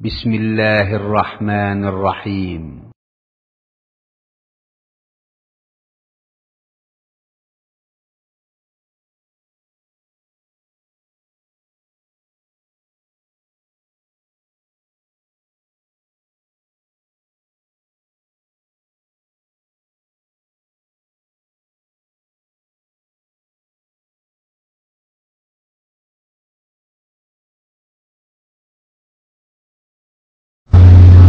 بسم الله الرحمن الرحيم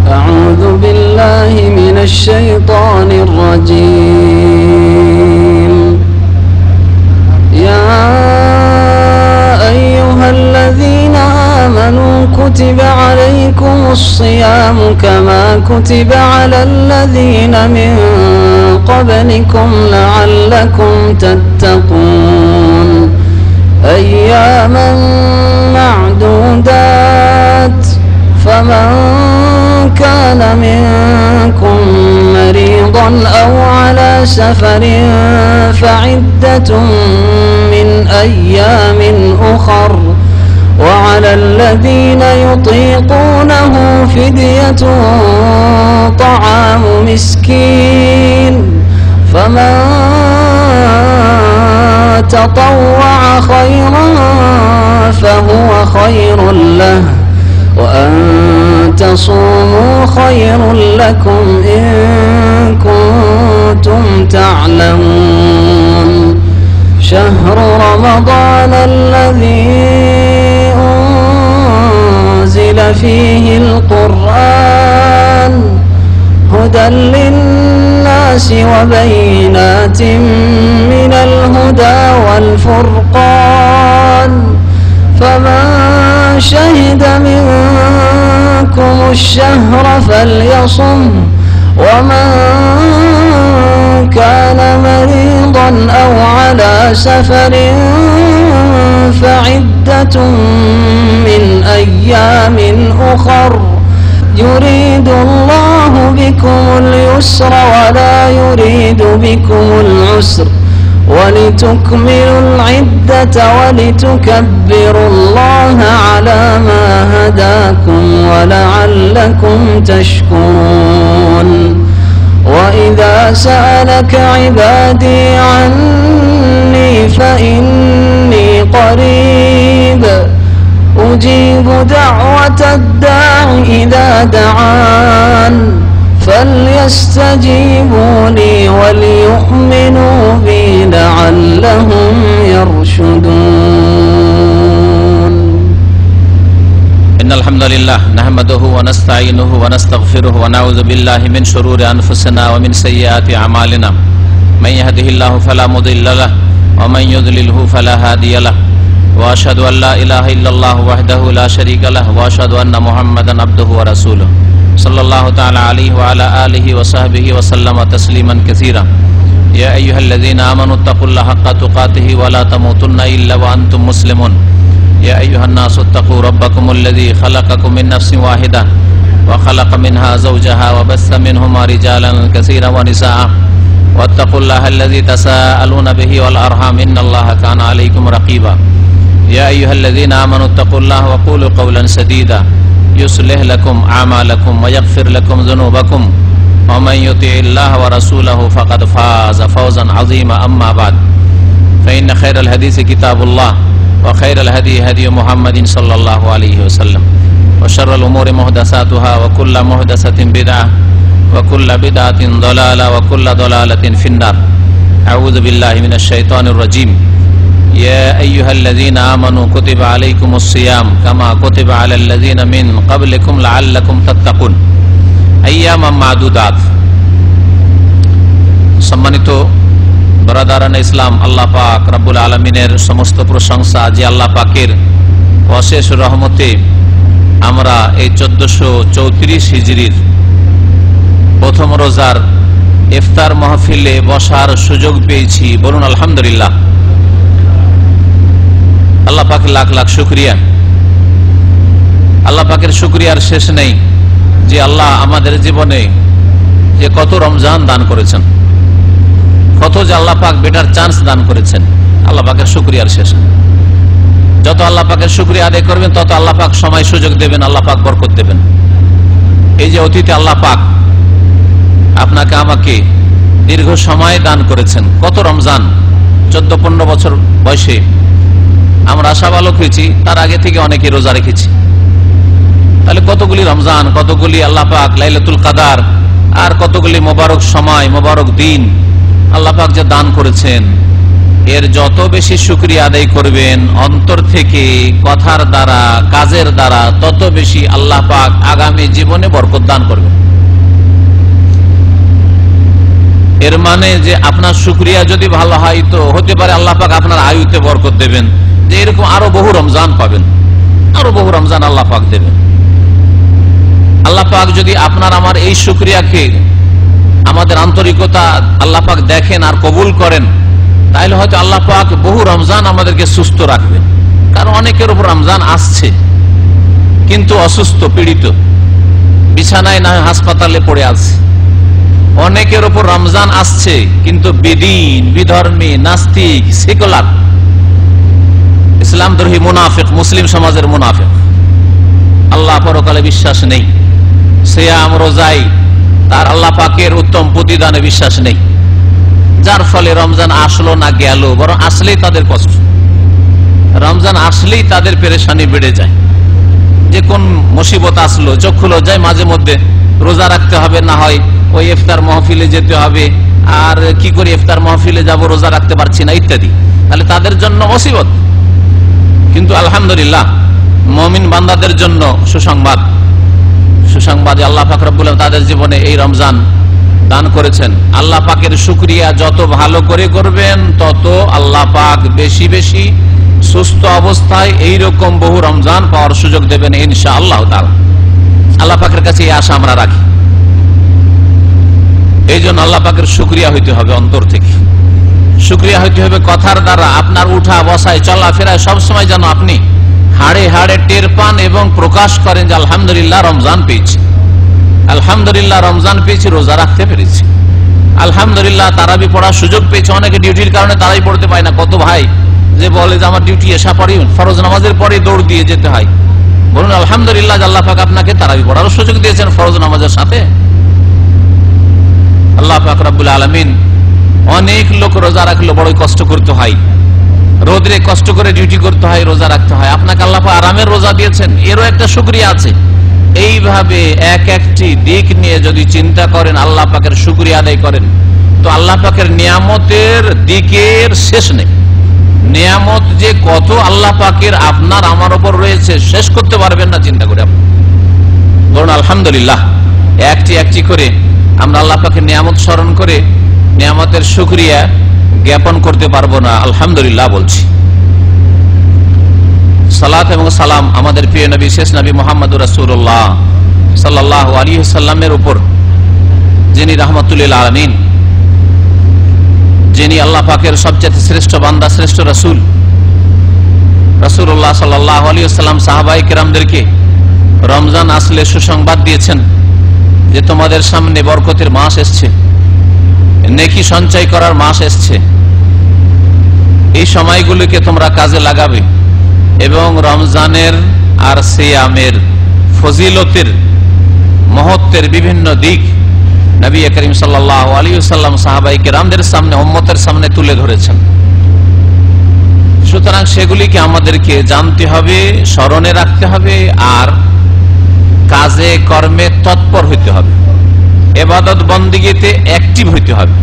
أعوذ بالله من الشيطان الرجيم. يا أيها الذين آمنوا كتب عليكم الصيام كما كتب على الذين من قبلكم لعلكم تتقون أياما معدودات فمن كان منكم مريضا أو على سفر فعدة من أيام أخر وعلى الذين يطيقونه فدية طعام مسكين فمن تطوع خيرا فهو خير له وأن تصوموا خير لكم إن كنتم تعلمون. شهر رمضان الذي أنزل فيه القرآن هدى للناس وبينات من الهدى والفرقان فمن شهد منكم الشهر فليصم ومن كان مريضا أو على سفر فعدة من أيام أخر يريد الله بكم اليسر ولا يريد بكم العسر ولتكملوا العدة ولتكبروا الله على ما هداكم ولعلكم تشكرون. وإذا سألك عبادي عني فإني قريب أجيب دعوة الداع إذا دعان فليستجيبوا لي وليؤمنوا بي لعلهم يرشدون. إن الحمد لله نحمده ونستعينه ونستغفره ونعوذ بالله من شرور أنفسنا ومن سيئات أعمالنا من يهده الله فلا مضل له ومن يضلله فلا هادي له وأشهد أن لا إله إلا الله وحده لا شريك له وأشهد أن محمدا عبده ورسوله صلى الله تعالى عليه وعلى آله وصحبه وسلم تسليما كثيرا. يا أيها الذين آمنوا اتقوا الله حق تقاته ولا تموتن إلا وأنتم مسلمون. يا أيها الناس اتقوا ربكم الذي خلقكم من نفس واحدة وخلق منها زوجها وبث منهما رجالا كثيرا ونساء واتقوا الله الذي تساءلون به والأرحام إن الله كان عليكم رقيبا. يا أيها الذين آمنوا اتقوا الله وقولوا قولا سديدا يصلح لكم أعمالكم ويغفر لكم ذنوبكم ومن يطع الله ورسوله فقد فاز فوزا عظيما. أما بعد فإن خير الحديث كتاب الله وخير الهدي هدي محمد صلى الله عليه وسلم وشر الأمور محدثاتها وكل محدثة بدعة وكل بدعة ضلالة وكل ضلالة في النار. أعوذ بالله من الشيطان الرجيم. يا أيها الذين آمنوا كتب عليكم الصيام كما كتب على الذين من قبلكم لعلكم تتقون أياما معدودات. সম্মানিত ব্রাদারান ইসলাম, আল্লাহ পাক রব্বুল আলামিনের সমস্ত প্রশংসা যে আল্লাহ পাকের অশেষ রহমতে আমরা এই 1434 হিজরির প্রথম রোজার ইফতার মাহফিলে বসার সুযোগ পেয়েছি। বলুন আলহামদুলিল্লাহ। আল্লাহ পাকের লাখ লাখ শুকরিয়া। আল্লাহ পাকের শুকরিয়ার শেষ নেই যে আল্লাহ আমাদের জীবনে যে কত রমজান দান করেছেন, কত যে আল্লাহ পাক বেটার চান্স দান করেছেন। আল্লাহ পাকের শুকরিয়ার শেষ নেই। যত আল্লাহ পাকের শুকরিয়া আদায় করবেন তত আল্লাহ পাক সময় সুযোগ দেবেন, আল্লাহ পাক বরকত দেবেন। এই যে অতীতে আল্লাহ পাক আপনাকে আমাকে দীর্ঘ সময় দান করেছেন, কত রমজান, 14-15 বছর বয়সে আমরা আশাবালক হয়েছি, তার আগে থেকে অনেকে রোজা রেখেছি। তাহলে কতগুলি রমজান, কতগুলি আল্লাহ পাক লাইলাতুল কাদার, আর কতগুলি মোবারক সময়, মোবারক দিন আল্লাহ পাক যে দান করেছেন, এর যত বেশি শুকরিয়া আদায় করবেন অন্তর থেকে, কথার দ্বারা, কাজের দ্বারা, তত বেশি আল্লাহ পাক আগামী জীবনে বরকত দান করবেন। এর মানে যে আপনার শুকরিয়া যদি ভালো হয় তো হতে পারে আল্লাহ পাক আপনার আয়ুতে বরকত দেবেন, যে এরকম আরো বহু রমজান পাবেন, আরো বহু রমজান আল্লাহ পাক দেবেন। আল্লাহ পাক যদি আপনার আমার এই শুকরিয়াকে, আমাদের আন্তরিকতা আল্লাহ পাক দেখেন আর কবুল করেন, তাহলে হয়তো আল্লাহ পাক বহু রমজান আমাদেরকে সুস্থ রাখবেন। কারণ অনেকের উপর রমজান আসছে কিন্তু অসুস্থ, পীড়িত, বিছানায় না হাসপাতালে পড়ে আছে। অনেকের উপর রমজান আসছে কিন্তু বেদিন, বিধর্মী, নাস্তিক, সেকুলার, ইসলামদ্রোহী, মুনাফিক, মুসলিম সমাজের মুনাফিক, আল্লাহ পরকালে বিশ্বাস নেই, সিয়াম রোজাই তার আল্লাহ পাকের উত্তম প্রতিদানে বিশ্বাস নেই, যার ফলে রমজান আসলো না গেল, বরং আসলেই তাদের কষ্ট, রমজান আসলেই তাদের পেরেশানি বেড়ে যায়। যে কোন মুসিবত আসলো, চোখ খুলে যায়, মাঝে মধ্যে রোজা রাখতে হবে, না হয় ওই ইফতার মাহফিলে যেতে হবে, আর কি করে ইফতার মাহফিলে যাব, রোজা রাখতে পারছি না, ইত্যাদি। তাহলে তাদের জন্য মুসিবত। কিন্তু আলহামদুলিল্লাহ মুমিন বান্দাদের জন্য সুসংবাদ, সুসংবাদ আল্লাহ পাক রব্বুল আলামিন তাদের জীবনে এই রমজান দান করেছেন। আল্লাহ পাকের শুকরিয়া যত ভালো করে করবেন তত আল্লাহ পাক বেশি বেশি সুস্থ অবস্থায় এইরকম বহু রমজান পাওয়ার সুযোগ দেবেন ইনশাআল্লাহ তাআলা। আল্লাহ পাকের কাছে এই আশা আমরা রাখি। এই জন্য আল্লাহ পাকের শুকরিয়া হইতে হবে অন্তর থেকে, শুকরিয়া হইতে হবে কথার দ্বারা। আপনার উঠা বসায়, চলাফেরায় সবসময় যেন আপনি হাড়ে হাড়ে টের পান এবং প্রকাশ করেন যে আলহামদুলিল্লাহ রমজান পেয়েছি, আলহামদুলিল্লাহ রমজান পেয়েছি, রোজা রাখতে পেরেছি, আলহামদুলিল্লাহ তারাবি পড়ার সুযোগ পেয়েছি। অনেকে ডিউটির কারণে তারাই পড়তে পায় না। কত ভাই যে বলে যে আমার ডিউটি এসা পরে, ফরজ নামাজের পরে দৌড় দিয়ে যেতে হয়। বলুন আলহামদুলিল্লাহ আল্লাহ পাক আপনাকে তারাবি পড়ার সুযোগ দিয়েছেন ফরজ নামাজের সাথে। আল্লাহ পাক রব্বুল আলামিন, অনেক লোক রোজা রাখলে বড়ই কষ্ট করতে হয়, রোদরে কষ্ট করে ডিউটি করতে হয়, রোজা রাখতে হয়। আপনাকে আল্লাহ পাক আরামের রোজা দিয়েছেন, এরও একটা শুকরিয়া আছে। এইভাবে এক একটি দিক নিয়ে যদি চিন্তা করেন, আল্লাহ পাকের শুকরিয়া আদায় করেন, তো আল্লাহ পাকের নিয়ামতের দিকের শেষ নেই। নিয়ামত যে কত আল্লাহ পাকের আপনার আমার উপর রয়েছে, শেষ করতে পারবেন না চিন্তা করে। বলুন আলহামদুলিল্লাহ। একটি একটি করে আমরা আল্লাহ পাকের নিয়ামত স্মরণ করে নিয়ামতের শুকরিয়া জ্ঞাপন করতে পারবো না, আলহামদুলিল্লাহ বলছি। সালাত এবং সালাম আমাদের প্রিয় নবী, শেষ নবী মুহাম্মদুর রাসূলুল্লাহ সাল্লাল্লাহু আলাইহি ওয়াসাল্লামের উপর, যিনি রাহমাতুল লিল আলামিন, যিনি আল্লাহ পাকের সবচেয়ে শ্রেষ্ঠ বান্দা, শ্রেষ্ঠ রাসূল। রাসূলুল্লাহ সাল্লাল্লাহু আলাইহি ওয়াসাল্লাম সাহাবায়ে কেরামদেরকে রমজান আসলে সুসংবাদ দিয়েছেন যে তোমাদের সামনে বরকতের মাস এসছে, নেকি সঞ্চয় করার মাস এসছে, এই সময়গুলোকে তোমরা কাজে লাগাবে এবং রমজানের আর সিয়ামের ফজিলতের, মহত্বের বিভিন্ন দিক নবী করিম সাল্লাল্লাহু আলাইহি ওয়াসাল্লাম সাহাবায়ে কেরামদের সামনে, উম্মতের সামনে তুলে ধরেছেন। সুতরাং সেগুলিকে আমাদেরকে জানতে হবে, স্মরণে রাখতে হবে, আর কাজে কর্মে তৎপর হইতে হবে, ইবাদত বন্দেগীতে অ্যাক্টিভ হইতে হবে।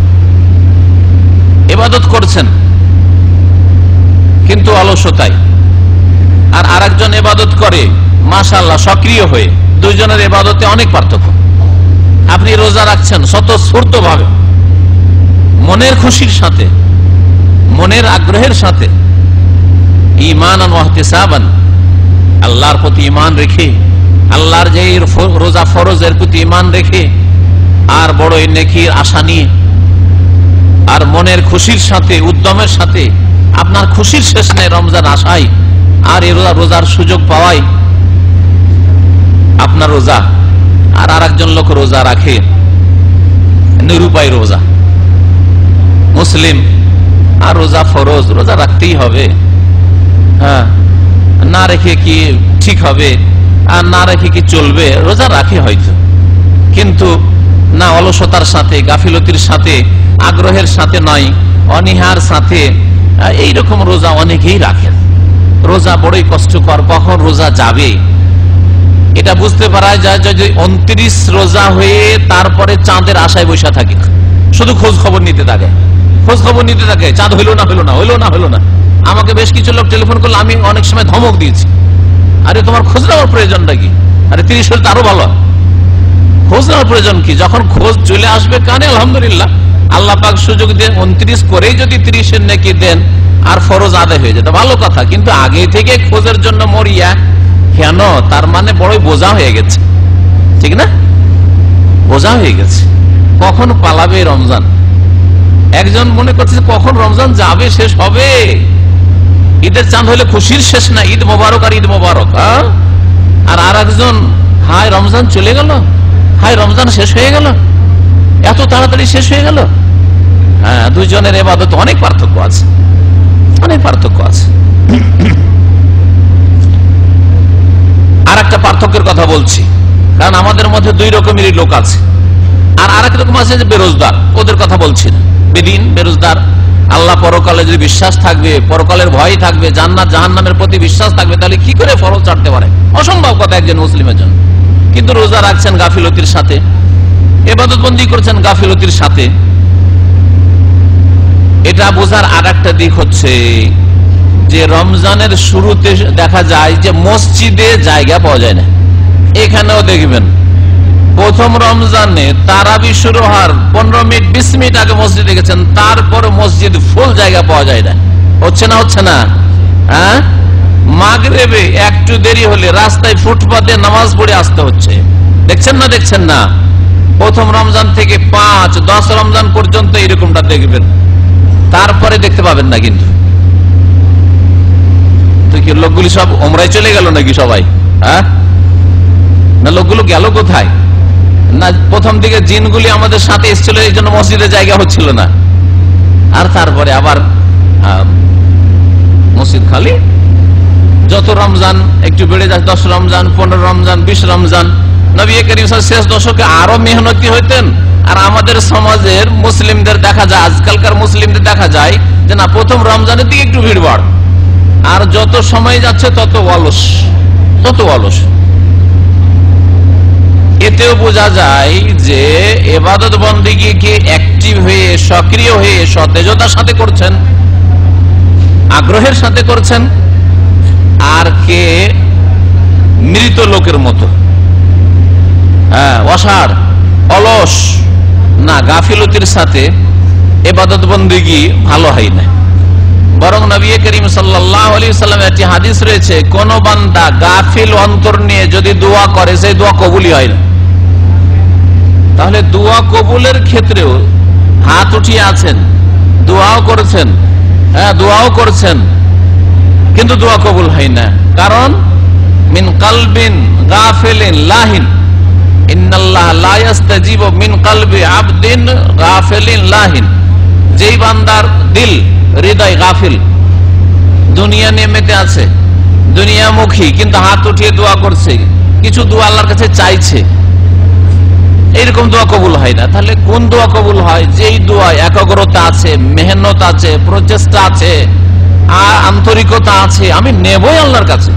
ইবাদত করছেন কিন্তু অলসতায়, আর আরেকজন ইবাদত করে মাশাআল্লাহ সক্রিয় হয়ে, দুইজনের ইবাদতে অনেক পার্থক্য। আপনি রোজা রাখছেন স্বতঃস্ফূর্ত ভাবে, মনের খুশির সাথে, মনের আগ্রহের সাথে, ঈমানান ওয়া ইহতিসাবান, আল্লাহর প্রতি ঈমান রেখে, আল্লাহর যে রোজা ফরজ এর প্রতি ঈমান রেখে, আর বড়ই নেকির আশা নিয়ে, আর মনের খুশির সাথে, উদ্যমের সাথে, আপনার খুশির শেষ নেই রমজান আসাই আর এই রোজার সুযোগ পাওয়াই আপনার রোজা। আর আরেকজন লোক রোজা রাখে নিরুপায় রোজা, মুসলিম, আর রোজা ফরজ, রোজা রাখতেই হবে, হ্যাঁ, না রেখে কি ঠিক হবে, আর না রেখে কি চলবে, রোজা রাখে হয়তো, কিন্তু না অলসতার সাথে, গাফিলতির সাথে, আগ্রহের সাথে নয়, অনীহার সাথে এইরকম রোজা অনেকেই রাখেন। রোজা বড়ই কষ্টকর, কখন রোজা যাবে এটা বুঝতে পারা যায় যে 29 রোজা হয়ে তারপরে চাঁদের আশায় বসে থাকে, শুধু খোঁজ খবর নিতে থাকে, খোঁজ খবর নিতে থাকে, চাঁদ হইলো না হইলো না হইলো না হইলো না। আমাকে বেশ কিছু লোক টেলিফোন করলো, আমি অনেক সময় ধমক দিয়েছি, আরে তোমার খোঁজ নেওয়ার প্রয়োজনটা কি? আরে 30 হলে তো আরো ভালো, খোঁজ নেওয়ার প্রয়োজন কি? যখন খোঁজ চলে আসবে কানে আলহামদুলিল্লাহ, আল্লাহ পাক সুযোগ দিয়ে 29 করেই যদি 30-এর নেকি দেন আর ফরজ আদায় হয়ে যেত ভালো কথা, কিন্তু আগে থেকে খোঁজের জন্য মরিয়া কেন? তার মানে বড়ই বোঝা হয়ে গেছে, ঠিক না? বোঝা হয়ে গেছে। কখন পালাবে রমজান? একজন মনে করছে কখন রমজান যাবে, শেষ হবে। ঈদের চাঁদ হলে খুশির শেষ না, ঈদ মোবারক আর ঈদ মোবারক। আর একজন হায় রমজান চলে গেল, হায় রমজান শেষ হয়ে গেল, এত তাড়াতাড়ি শেষ হয়ে গেল। হ্যাঁ, দুইজনের ইবাদত অনেক পার্থক্য আছে, অনেক পার্থক্য আছে। আর একটা পার্থক্যের কথা বলছি, কারণ আমাদের মধ্যে দুই রকমেরই লোক আছে। আর আরেক রকম আছে যে বেরোজগার, ওদের কথা বলছি না। বেদিন, বেরোজগার, আল্লাহ পরকালে যদি বিশ্বাস থাকবে, পরকালের ভয় থাকবে, জান্নাত জাহান্নামের প্রতি বিশ্বাস থাকবে, তাহলে কি করে ফরজ ছাড়তে পারে? অসম্ভব কথা একজন মুসলিমের জন্য। কিন্তু রোজা রাখছেন গাফিলতির সাথে, ইবাদত বন্দী করছেন গাফিলতির সাথে। এটা বোঝার আর একটা দিক হচ্ছে যে রমজানের শুরুতে দেখা যায় যে মসজিদে জায়গা পাওয়া যায় না। এখানেও দেখবেন প্রথম রমজানে তারাবি শুরু হওয়ার 15 মিনিট 20 মিনিট আগে মসজিদে গেছেন, তারপর মসজিদ ফুল জায়গা পাওয়া যায় না। হচ্ছে না? হচ্ছে না? হ্যাঁ, মাগরিবে একটু দেরি হলে রাস্তায় ফুটপাতে নামাজ পড়ে আসতে হচ্ছে। দেখছেন না? দেখছেন না? প্রথম রমজান থেকে 5-10 রমজান পর্যন্ত এরকমটা দেখবেন, তারপরে দেখতে পাবেন না। কিন্তু লোকগুলি সব ওমরায় চলে গেল নাকি সবাই? হ্যাঁ, না লোকগুলো গেল কোথায়? না প্রথম দিকে জিনগুলি আমাদের সাথে এসেছিল, এই জন্য মসজিদে জায়গা হচ্ছিল না। আর তারপরে আবার মসজিদ খালি। যত রমজান একটু বেড়ে যায়, 10 রমজান, 15 রমজান, 20 রমজান। নবী করিম শেষ দশকে আরো মেহনতি হইতেন। আর আমাদের সমাজের মুসলিমদের দেখা যায়, আজকালকার মুসলিমদের দেখা যায় যে না, প্রথম রমজানের দিকে একটু ভিড়ভাড়, আর যত সময় যাচ্ছে তত অলস, তত অলস। এতেও বোঝা যায় যে ইবাদত বন্দেগীকে অ্যাক্টিভ হয়ে, সক্রিয় হয়ে, সতেজতার সাথে করছেন, আগ্রহের সাথে করছেন, আর কে মৃত লোকের মতো, হ্যাঁ, অসাড়, অলস, না গাফিলতির সাথে ইবাদত বন্দেগী ভালো হয় না। বরং নবী করিম সাল্লাল্লাহু আলাইহি ওয়াসাল্লামের একটি হাদিস রয়েছে, কোন বান্দা গাফিল অন্তর নিয়ে যদি দোয়া করে, সেই দোয়া কবুলই হয় না। তাহলে দোয়া কবুলের ক্ষেত্রেও হাত উঠিয়ে আছেন, দোয়াও করেছেন, হ্যাঁ দোয়াও করছেন, কিন্তু দোয়া কবুল হয় না। কারণ মিন কালবিন গাফিলিন লাহিন, ইন্নাল্লাহ লা ইস্তাজিবু মিন কালবি আবদিন গাফিলিন লাহিন। যেই বান্দার দিল, হৃদয় গাফিল, দুনিয়া নিয়ে মেতে আছে, দুনিয়ামুখী, কিন্তু হাত উঠিয়ে দোয়া করছে, কিছু দোয়া আল্লাহর কাছে চাইছে, এইরকম দোয়া কবুল হয় না। তাহলে কোন দোয়া কবুল হয়? যেই দোয়া একাগ্রতা আছে, মেহনত আছে, প্রচেষ্টা আছে, আর আন্তরিকতা আছে, আমি নেবই আল্লাহর কাছে,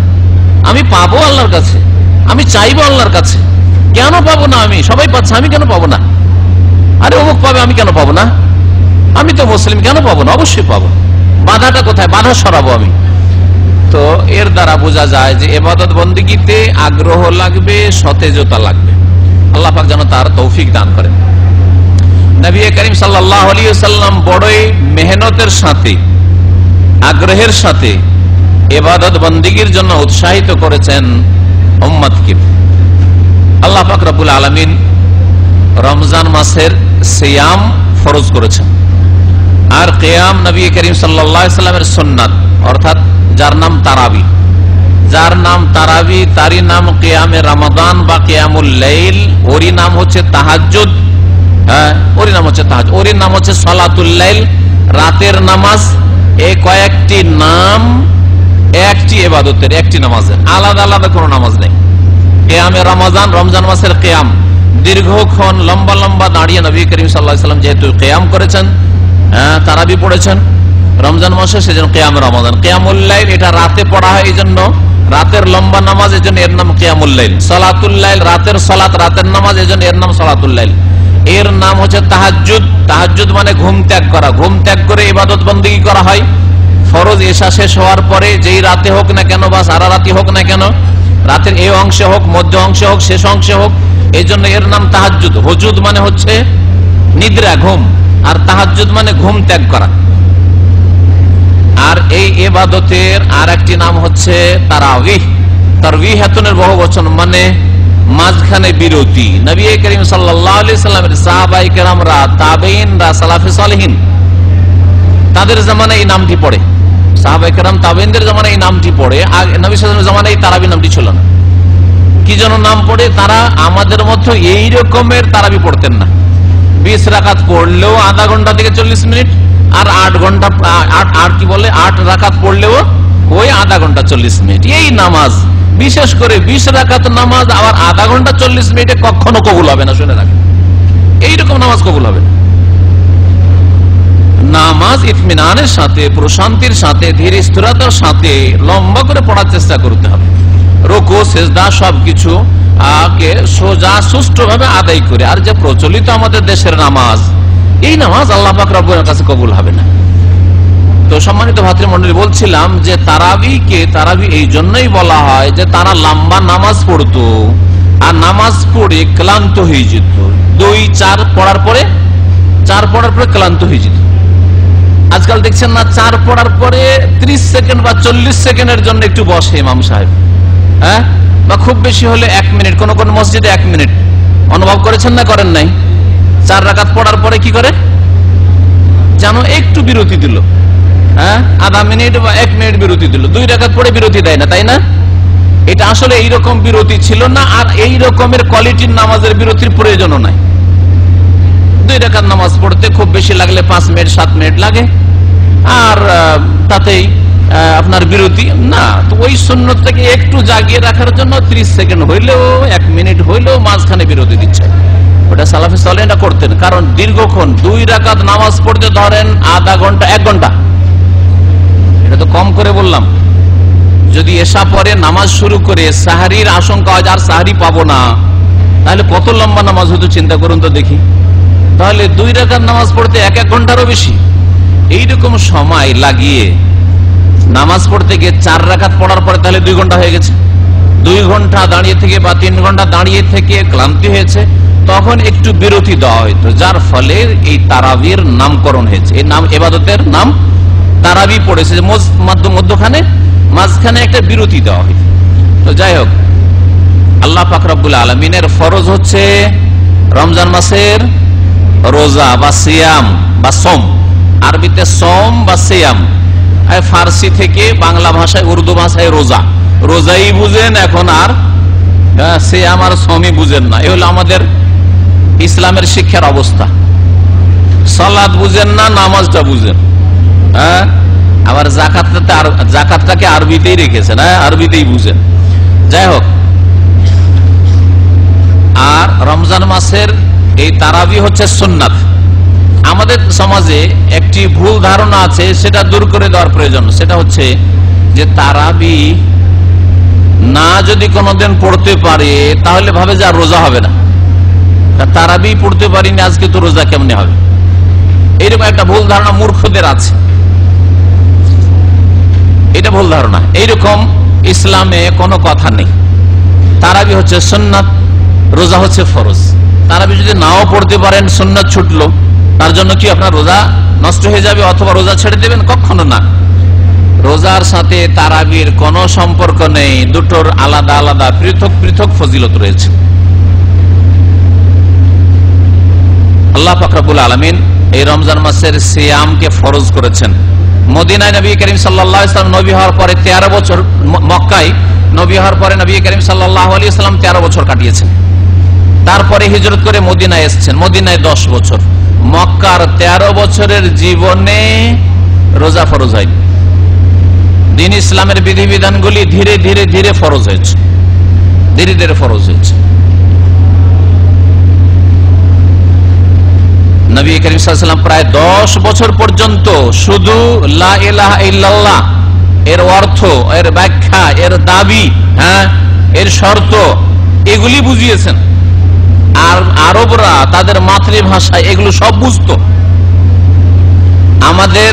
আমি পাবো আল্লাহর কাছে, আমি চাইবো আল্লাহর কাছে। কেন পাবো না? আমি, সবাই পাচ্ছে, আমি কেন পাবো না? আরে অমুক পাবে, আমি কেন পাবো না? আমি তো মুসলিম, কেন পাবো না? অবশ্যই পাবো। বাধাটা কোথায়? বাধা সরাবো আমি। তো এর দ্বারা বোঝা যায় যে ইবাদত বন্দেগীতে আগ্রহ লাগবে, সতেজতা লাগবে। আল্লাহ পাক যেন তার তৌফিক দান করেন। নবী করিম সাল্লাল্লাহু আলাইহি ওয়াসাল্লাম বড়ই মেহনতের সাথে, আগ্রহের সাথে ইবাদত বন্দেগীর জন্য উৎসাহিত করেছেন উম্মতকে। আল্লাহ পাক রব্বুল আলামিন রমজান মাসের সিয়াম ফরজ করেছেন, আর কিয়াম নবী করিম সাল্লাল্লাহু আলাইহি ওয়াসাল্লামের সুন্নাত, অর্থাৎ যার নাম তারাবি, যার নাম তারাবি তারই নাম কিয়ামে রমাদান বা কিয়ামুল লাইল, ওরই নাম হচ্ছে তাহাজ্জুদ। হ্যাঁ, ওরই নাম হচ্ছে তাহাজ্জুদ, ওরই নাম হচ্ছে সালাতুল লাইল, রাতের নামাজ। এই কয়েকটি নাম একটি ইবাদতের, একটি নামাজের, আলাদা আলাদা কোনো নামাজ নেই। কিয়ামে রমাদান, রমজান মাসের কিয়াম, দীর্ঘক্ষণ লম্বা লম্বা দাঁড়িয়ে নবী করিম সাল্লাল্লাহু আলাইহি ওয়াসাল্লাম যেহেতু কিয়াম করেছেন, তারাবি পড়েছেন রমজান মাসে, সেজন্য কিয়াম রমাদান। কিয়ামুল লাইল এটা রাতে পড়া হয়, এই জন্য রাতের লম্বা নামাজ, এই জন্য এর নাম কিয়ামুল লাইল। সালাতুল লাইল রাতের সালাত, রাতের নামাজ, এই জন্য এর নাম সালাতুল লাইল। এর নাম হচ্ছে তাহাজ্জুদ। তাহাজ্জুদ মানে ঘুম ত্যাগ করা, ঘুম ত্যাগ করে ইবাদত বন্দেগী করা হয়। ফরজ এশা শেষ হওয়ার পরে যেই রাতে হোক না কেন বা সারা রাতি হোক না কেন, রাতের এই অংশে হোক, মধ্য অংশে হোক, শেষ অংশে হোক, এই জন্য এর নাম তাহাজ্জুদ। হুজুদ মানে হচ্ছে নিদ্রা, ঘুম, আর তাহাজ্জুদ মানে ঘুম ত্যাগ করা। আর এই ইবাদতের আর একটি নাম হচ্ছে তারাবিহ। তারবিহাতুনের বহু বচন, মানে মাঝখানে বিরতি। নবী করিম সাল্লাল্লাহু আলাইহি সাল্লামের সাহাবায়ে কেরামরা, তাবেঈনরা, সালাফে সালেহিন, তাদের জামানায় এই নামটি পড়ে। সাহাবায়ে কেরাম তাবেঈনদের জামানায় এই নামটি পড়ে। আর নবী সাল্লাল্লাহু আলাইহি ওয়াসাল্লামের জামানায় এই তারাবি নামটি ছিল না। কি জন্য নাম পড়ে? তারা আমাদের মতো এই রকমের তারাবি পড়তেন না। 20 রাকাত পড়লেও আধা ঘন্টা থেকে 40 মিনিট, আর 8 ঘন্টা 8 রাকাত পড়লেও ওই আধা ঘন্টা 40 মিনিট। এই নামাজ, বিশেষ করে 20 রাকাত নামাজ আবার আধা ঘন্টা 40 মিনিটে কখনো কবুল হবে না, শুনে রাখেন। এইরকম নামাজ কবুল হবে না। নামাজ ইতমিনানের সাথে, প্রশান্তির সাথে, ধীর স্থিরতার সাথে লম্বা করে পড়ার চেষ্টা করতে হবে। রুকু সেজদা সবকিছু কে সোজা সুষ্ঠুভাবে আদায় করে। আর যে প্রচলিত আমাদের দেশের নামাজ, এই নামাজ আল্লাহ পাক রব্বুল কাছে কবুল হবে না। তো সম্মানিত ভাতৃমণ্ডলী, বলছিলাম যে তারাবি এই জন্যই বলা হয় যে তারা লম্বা নামাজ পড়তো, আর নামাজ পড়ে ক্লান্ত হয়ে যেত। 2-4 পড়ার পরে ক্লান্ত হয়ে যেত। আজকাল দেখছেন না, 4 পড়ার পরে 30 সেকেন্ড বা 40 সেকেন্ডের জন্য একটু বসে ইমাম সাহেব, হ্যাঁ, বা খুব বেশি হলে 1 মিনিট, কোন কোন মসজিদে 1 মিনিট। অনুভব করেছেন না করেন নাই? 4 রাকাত পড়ার পরে কি করে, যেন একটু বিরতি দিল, হ্যাঁ, আধা মিনিট বা 1 মিনিট বিরতি দিল। 2 রাকাত পড়ে বিরতি দেয় না, তাই না? এটা আসলে এইরকম বিরতি ছিল না, আর এই রকমের কোয়ালিটির নামাজের বিরতির প্রয়োজনও নাই। 2 রাকাত নামাজ পড়তে খুব বেশি লাগলে 5 মিনিট 7 মিনিট লাগে, আর তাতেই আপনার বিরতি না। তো ওই সুন্নতটাকে একটু জাগিয়ে রাখার জন্য 30 সেকেন্ড হইলেও 1 মিনিট হইলেও মাঝখানে বিরতি দিচ্ছে। ওটা সালাফে সালেহিনরা করতেন। কারণ দীর্ঘক্ষণ 2 রাকাত নামাজ পড়তে ধরেন আধা ঘন্টা 1 ঘন্টা, এটা তো কম করে বললাম। যদি এশা পরে নামাজ শুরু করে সাহারির আশঙ্কা হয়, আর সাহারি পাবো না, তাহলে কত লম্বা নামাজ হতো চিন্তা করুন তো দেখি। তাহলে 2 রাকাত নামাজ পড়তে 1 ঘন্টারও বেশি। এইরকম সময় লাগিয়ে নামাজ পড়তে গিয়ে 4 রাকাত পড়ার পরে তাহলে 2 ঘন্টা হয়ে গেছে। 2 ঘন্টা দাঁড়িয়ে থেকে বা 3 ঘন্টা দাঁড়িয়ে থেকে ক্লান্তি হয়েছে, তখন একটু বিরতি দেওয়া হইতো, যার ফলে এই তারাবির নামকরণ হয়েছে। এই নাম, ইবাদতের নাম তারাবি পড়েছে, মধ্যখানে মাঝখানে একটা বিরতি দেওয়া হইতো। তো যাই হোক, আল্লাহ পাক রব্বুল আলামিনের ফরজ হচ্ছে রমজান মাসের রোজা বা সিয়াম বা সোম। আরবিতে সোম বা সিয়াম, ফার্সি থেকে বাংলা ভাষায়, উর্দু ভাষায় রোজা। রোজাই বুঝেন এখন, আর সিয়াম আর সোমই বুঝেন না। এই হলো আমাদের ইসলামের শিক্ষার অবস্থা। সালাত বুঝেন না, নামাজটা বুঝেন, হ্যাঁ, আবার জাকাতটাকে আরবিতেই রেখেছেন, হ্যাঁ, আরবিতেই বুঝেন। যাই হোক, আর রমজান মাসের এই তারাবি হচ্ছে সুন্নাত। আমাদের সমাজে একটি ভুল ধারণা আছে, সেটা দূর করে দেওয়ার প্রয়োজন। সেটা হচ্ছে যে তারাবি না যদি কোনোদিন পড়তে পারে, তাহলে ভাবে যে আর রোজা হবে না। তারাবি পড়তে পারিনি, আজকে তো রোজা কেমনে হবে? এইরকম একটা ভুল ধারণা মূর্খদের আছে। এটা ভুল ধারণা, এইরকম ইসলামে কোনো কথা নেই। তারাবি হচ্ছে সুন্নাত, রোজা হচ্ছে ফরজ। তারাবি যদি নাও পড়তে পারেন, সুন্নাত ছুটলো, তার জন্য কি আপনার রোজা নষ্ট হয়ে যাবে অথবা রোজা ছেড়ে দেবেন? কখনো না। রোজার সাথে তারাবির কোনো সম্পর্ক নেই, দুটোর আলাদা আলাদা পৃথক পৃথক ফজিলত রয়েছে। আল্লাহ পাক রব্বুল আলামিন এই রমজান মাসের সিয়ামকে ফরজ করেছেন। মদিনায় নবী করিম সাল্লাল্লাহু আলাইহি ওয়াসাল্লাম নবী হওয়ার পরে 13 বছর, মক্কায় নবী হওয়ার পরে নবী করিম সাল্লাল্লাহু আলাইহি ওয়াসাল্লাম 13 বছর কাটিয়েছেন। তারপরে হিজরত করে মদিনায় এসেছেন, মদিনায় 10 বছর। মক্কার 13 বছরের জীবনে রোজা ফরজ হয়নি। দিন ইসলামের বিধিবিধানগুলি ধীরে ধীরে ধীরে ফরজ হয়েছে, ধীরে ধীরে ফরজ হয়েছে। নবী করিম সাল্লাল্লাহু আলাইহি ওয়াসাল্লাম প্রায় 10 বছর পর্যন্ত শুধু লা ইলাহা ইল্লাল্লাহ এর অর্থ, এর ব্যাখ্যা, এর দাবি, এর শর্ত এগুলি বুঝিয়েছেন। আর আরবরা তাদের মাতৃভাষায় এগুলো সব বুঝতো। আমাদের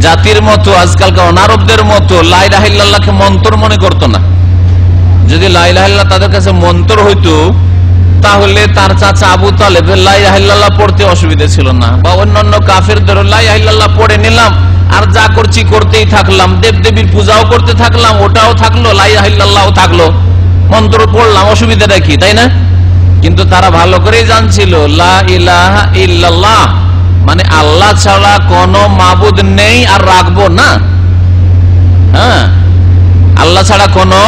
জাতির মতো আজকালকার অনারবদের মতো লা ইলাহা ইল্লাল্লাহকে মন্ত্র মনে করতো না। যদি লা ইলাহা ইল্লাল্লাহ তাদের কাছে মন্ত্র হইতো তাহলে তার চাচা আবু তালেব লা ইলাহা ইল্লাল্লাহ পড়তে অসুবিধা ছিল না, বা অন্যান্য কাফেরদের লা ইলাহা ইল্লাল্লাহ পড়ে নিলাম আর যা করছি করতেই থাকলাম, দেবদেবীর পূজাও করতে থাকলাম, ওটাও থাকলো, লা ইলাহা ইল্লাল্লাহও থাকলো, মন্ত্র পড়লাম, অসুবিধাটা কি, তাই না? কিন্তু তারা ভালো করেই জানছিল লা ইলাহা ইল্লাল্লাহ মানে আল্লাহ ছাড়া কোনো মাবুদ নেই আর রাখবো না। আল্লাহ ছাড়া কোনো